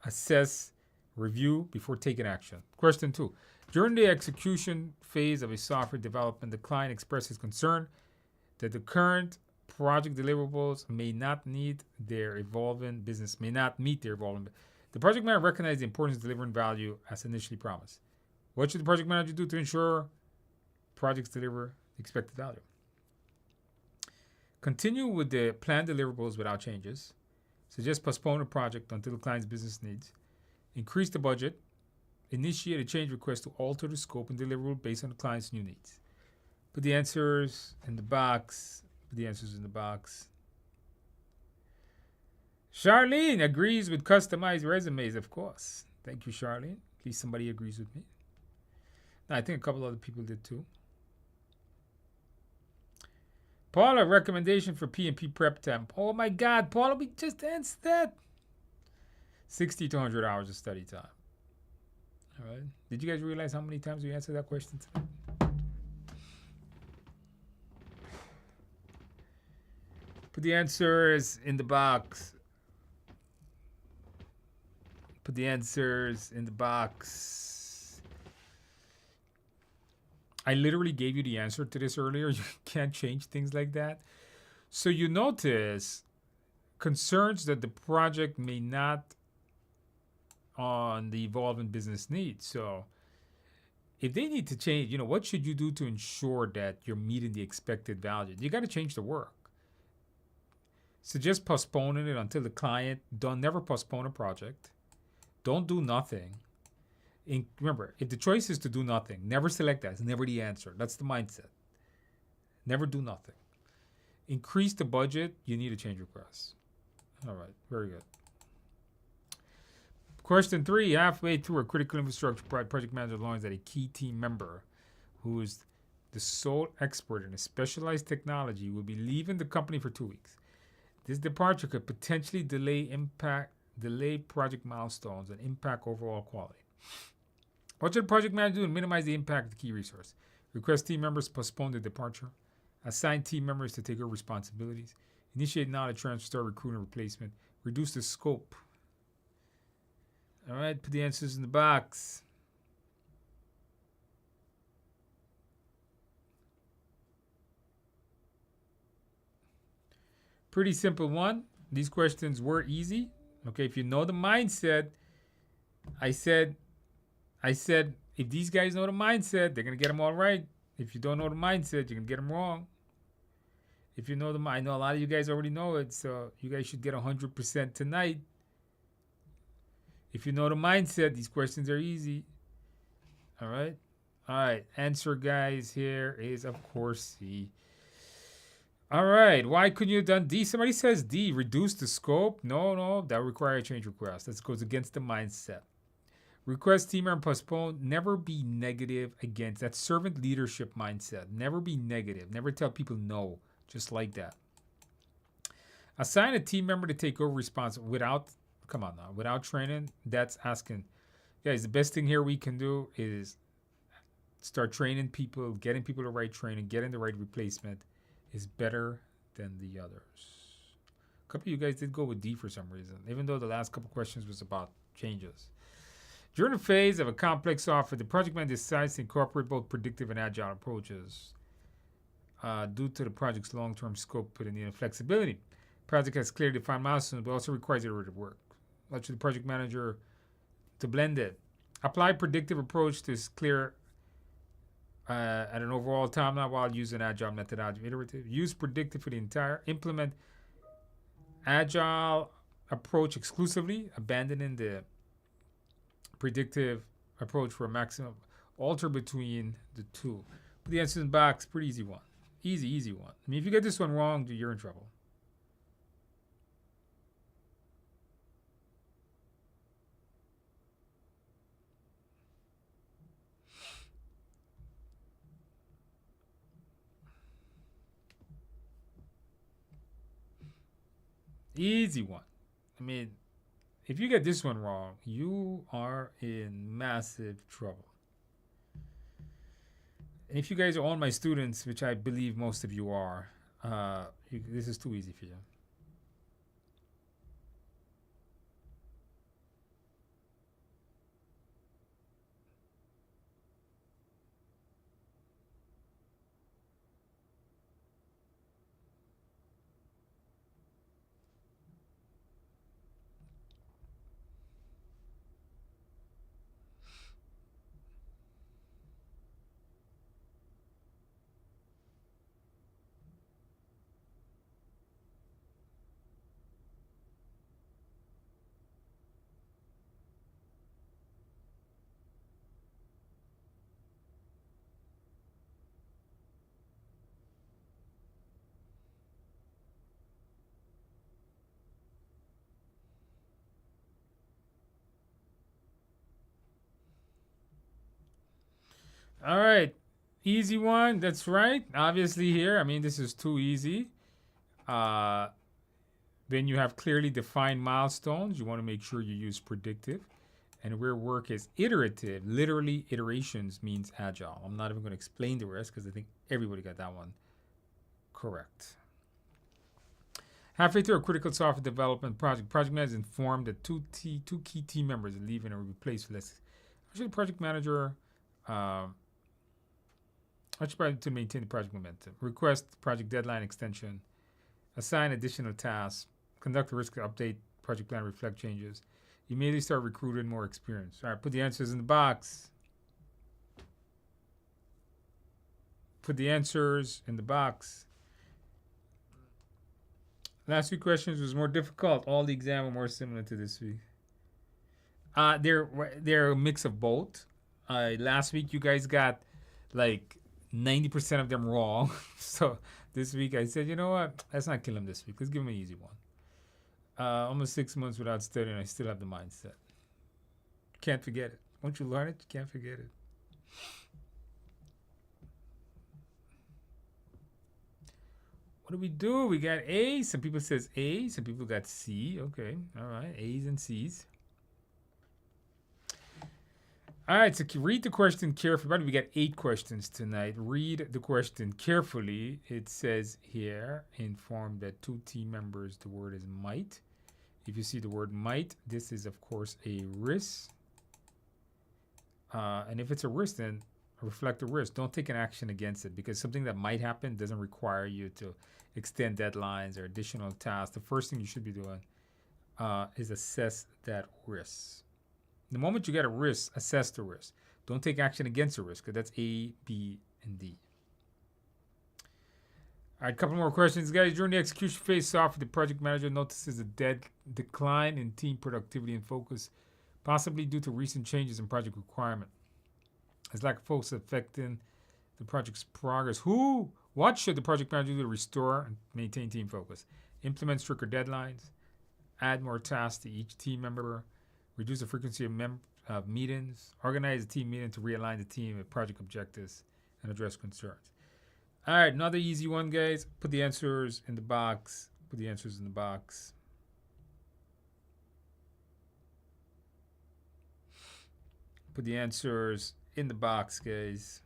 Assess, review before taking action. Question 2. During the execution phase of a software development, the client expresses concern that the current project deliverables may not meet their evolving business. The project manager recognizes the importance of delivering value as initially promised. What should the project manager do to ensure projects deliver expected value? Continue with the planned deliverables without changes. Suggest postpone a project until the client's business needs. Increase the budget. Initiate a change request to alter the scope and deliverable based on the client's new needs. Put the answers in the box. Charlene agrees with customized resumes, of course. Thank you, Charlene. At least somebody agrees with me. Now, I think a couple other people did too. Paula, recommendation for PMP prep time. Oh my God, Paula, we just answered that. 60 to 100 hours of study time. All right. Did you guys realize how many times we answered that question today? Put the answers in the box. Put the answers in the box. I literally gave you the answer to this earlier. You can't change things like that. So you notice concerns that the project may not on the evolving business needs. So if they need to change, what should you do to ensure that you're meeting the expected value? You got to change the work. Suggest postponing it until the client never postpone a project. Don't do nothing. Remember, if the choice is to do nothing, never select that. It's never the answer. That's the mindset. Never do nothing. Increase the budget. You need a change request. All right. Very good. Question 3. Halfway through a critical infrastructure project manager learns that a key team member who is the sole expert in a specialized technology will be leaving the company for 2 weeks. This departure could potentially delay project milestones and impact overall quality. What should the project manager do to minimize the impact of the key resource? Request team members to postpone the departure. Assign team members to take over responsibilities. Initiate knowledge transfer, recruit and replacement. Reduce the scope. All right, put the answers in the box. Pretty simple one. These questions were easy. Okay, if you know the mindset, I said, if these guys know the mindset, they're going to get them all right. If you don't know the mindset, you're going to get them wrong. If you know I know a lot of you guys already know it, so you guys should get 100% tonight. If you know the mindset, these questions are easy. All right? All right, answer, guys, here is, of course, C. All right, why couldn't you have done D? Somebody says D, reduce the scope. No, that requires a change request. That goes against the mindset. Request team member postpone. Never be negative against that servant leadership mindset. Never be negative. Never tell people no, just like that. Assign a team member to take over responsibility without training. That's asking. Guys, the best thing here we can do is start training people, getting people the right training, getting the right replacement is better than the others. A couple of you guys did go with D for some reason, even though the last couple questions was about changes. During the phase of a complex software, the project manager decides to incorporate both predictive and agile approaches. Due to the project's long-term scope, put in the flexibility. Project has clearly defined milestones, but also requires iterative work. Let the project manager to blend it. Apply predictive approach to clear at an overall timeline while using agile methodology. Iterative. Use predictive for the entire. Implement agile approach exclusively, abandoning the predictive approach for a maximum. Alter between the two. Put the answers in the box. Pretty easy one. Easy one. I mean, if you get this one wrong, you're in trouble. Easy one. I mean, if you get this one wrong, you are in massive trouble. And if you guys are all my students, which I believe most of you are, this is too easy for you. All right. Easy one. That's right. Obviously, here, I mean, this is too easy. Then you have clearly defined milestones. You want to make sure you use predictive. And where work is iterative, literally iterations means agile. I'm not even going to explain the rest because I think everybody got that one correct. Halfway through a critical software development project, project manager is informed that two key team members are leaving or replaced. Actually, project manager to maintain the project momentum. Request project deadline extension. Assign additional tasks. Conduct a risk update. Project plan reflect changes. Immediately start recruiting more experience. All right, put the answers in the box. Put the answers in the box. Last week questions was more difficult. All the exam were more similar to this week. They're a mix of both. Last week you guys got like 90% of them wrong. So this week I said, you know what? Let's not kill them this week. Let's give them an easy one. Almost 6 months without studying, I still have the mindset. Can't forget it. Once you learn it, you can't forget it. What do we do? We got A. Some people says A. Some people got C. Okay. All right. A's and C's. All right. So read the question carefully. We got 8 questions tonight. Read the question carefully. It says here, inform that 2 team members, the word is might. If you see the word might, this is, of course, a risk. And if it's a risk, then reflect the risk. Don't take an action against it because something that might happen doesn't require you to extend deadlines or additional tasks. The first thing you should be doing is assess that risk. The moment you get a risk, assess the risk. Don't take action against the risk because that's A, B, and D. All right, a couple more questions, guys. During the execution phase, software, the project manager notices a decline in team productivity and focus, possibly due to recent changes in project requirement. It's lack of focus affecting the project's progress. What should the project manager do to restore and maintain team focus? Implement stricter deadlines, add more tasks to each team member, reduce the frequency of meetings, organize a team meeting to realign the team with project objectives, and address concerns. All right, another easy one, guys. Put the answers in the box. Put the answers in the box. Put the answers in the box, guys.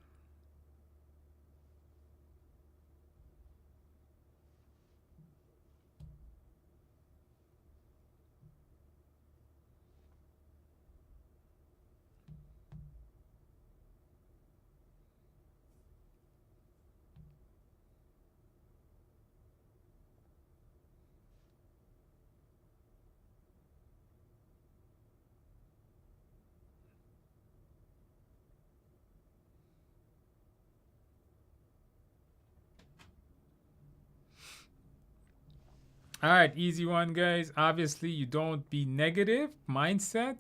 All right, easy one, guys. Obviously, you don't be negative mindset.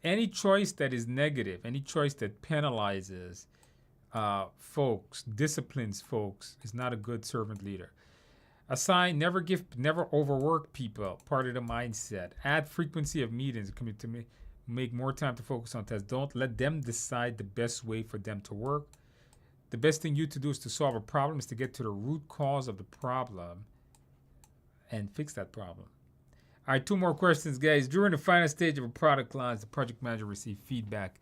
Any choice that is negative, any choice that penalizes folks, disciplines folks, is not a good servant leader. Assign, never overwork people. Part of the mindset. Add frequency of meetings. Commit to make more time to focus on tests. Don't let them decide the best way for them to work. The best thing you to do is to solve a problem, is to get to the root cause of the problem and fix that problem. All right, 2 more questions, guys. During the final stage of a product launch, the project manager received feedback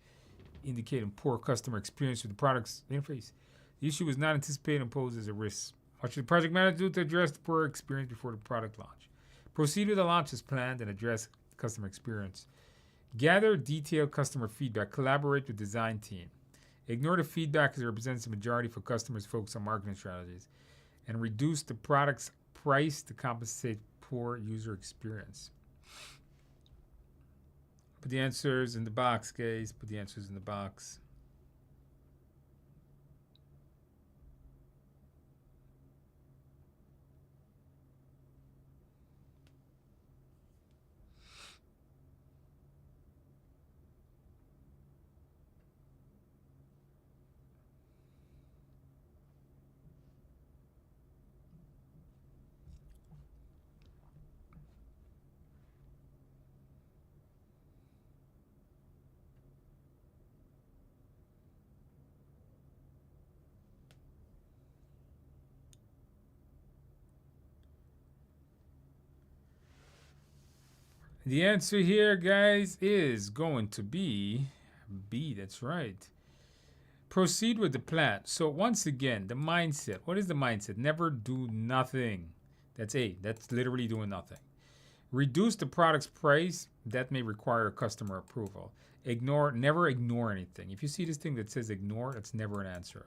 indicating poor customer experience with the product's interface. The issue was not anticipated and posed as a risk. What should the project manager do to address the poor experience before the product launch? Proceed with the launch as planned and address customer experience. Gather detailed customer feedback. Collaborate with design team. Ignore the feedback as it represents the majority for customers focused on marketing strategies. And reduce the product's price to compensate poor user experience. Put the answers in the box, guys. Put the answers in the box. The answer here, guys, is going to be B. That's right. Proceed with the plan. So once again, the mindset. What is the mindset? Never do nothing. That's A. That's literally doing nothing. Reduce the product's price. That may require customer approval. Never ignore anything. If you see this thing that says ignore, that's never an answer.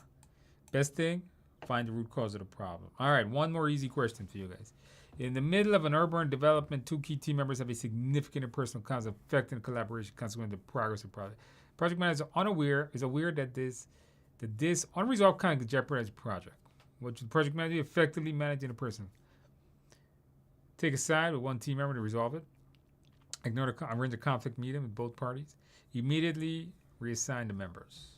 Best thing, find the root cause of the problem. All right, 1 more easy question for you guys. In the middle of an urban development, 2 key team members have a significant impersonal concept affecting the collaboration, consequently the progress of the project. Project manager is aware that this unresolved conflict could jeopardize the project. What should the project manager effectively managing the person? Take a side with 1 team member to resolve it. Arrange a conflict meeting with both parties. Immediately reassign the members.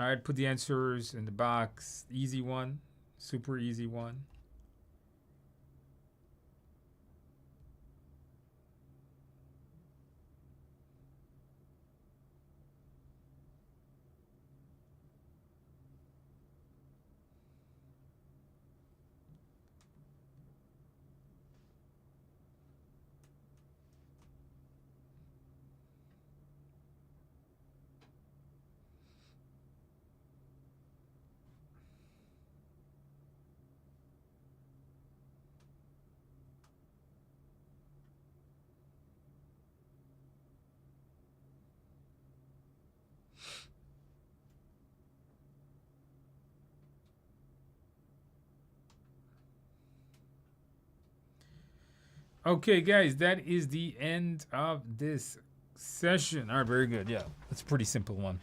All right, put the answers in the box. Easy one, super easy one. Okay, guys, that is the end of this session. All right, very good. Yeah, that's a pretty simple one.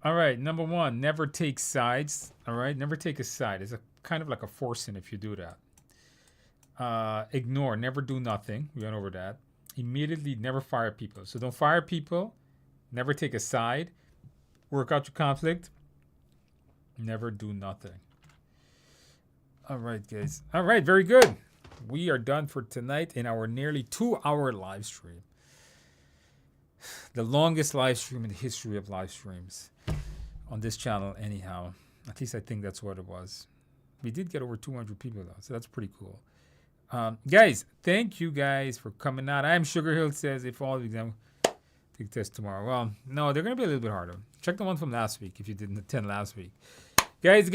All right, number 1, never take sides. All right, never take a side. It's a kind of like a forcing if you do that. Ignore, never do nothing. We went over that. Immediately, never fire people. So don't fire people. Never take a side. Work out your conflict. Never do nothing. All right, guys. All right, very good. We are done for tonight in our nearly 2-hour live stream. The longest live stream in the history of live streams on this channel anyhow. At least I think that's what it was. We did get over 200 people though, so that's pretty cool. Guys, thank you guys for coming out. I am Sugar Hill says if all of them take test tomorrow. Well, no, they're going to be a little bit harder. Check the one from last week if you didn't attend last week. Guys,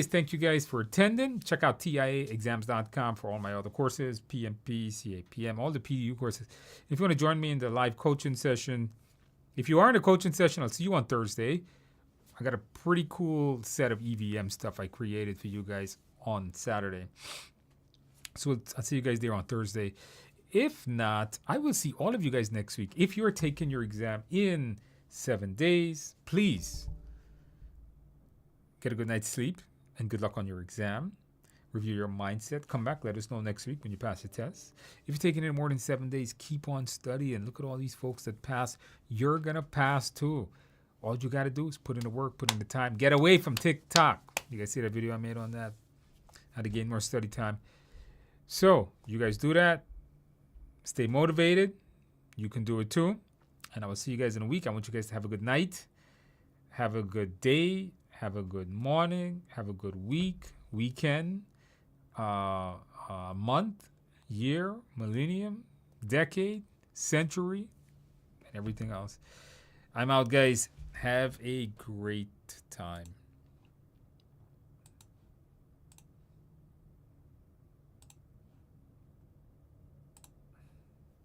thank you guys for attending. Check out TIAexams.com for all my other courses, PMP, CAPM, all the PDU courses. If you want to join me in the live coaching session, if you are in a coaching session, I'll see you on Thursday. I got a pretty cool set of EVM stuff I created for you guys on Saturday. So I'll see you guys there on Thursday. If not, I will see all of you guys next week. If you're taking your exam in 7 days, please get a good night's sleep and good luck on your exam. Review your mindset. Come back. Let us know next week when you pass your test. If you're taking it more than 7 days, keep on studying. Look at all these folks that pass. You're going to pass too. All you got to do is put in the work, put in the time. Get away from TikTok. You guys see that video I made on that? How to gain more study time. So you guys do that. Stay motivated. You can do it too. And I will see you guys in a week. I want you guys to have a good night. Have a good day. Have a good morning. Have a good week, weekend, month, year, millennium, decade, century, and everything else. I'm out, guys. Have a great time.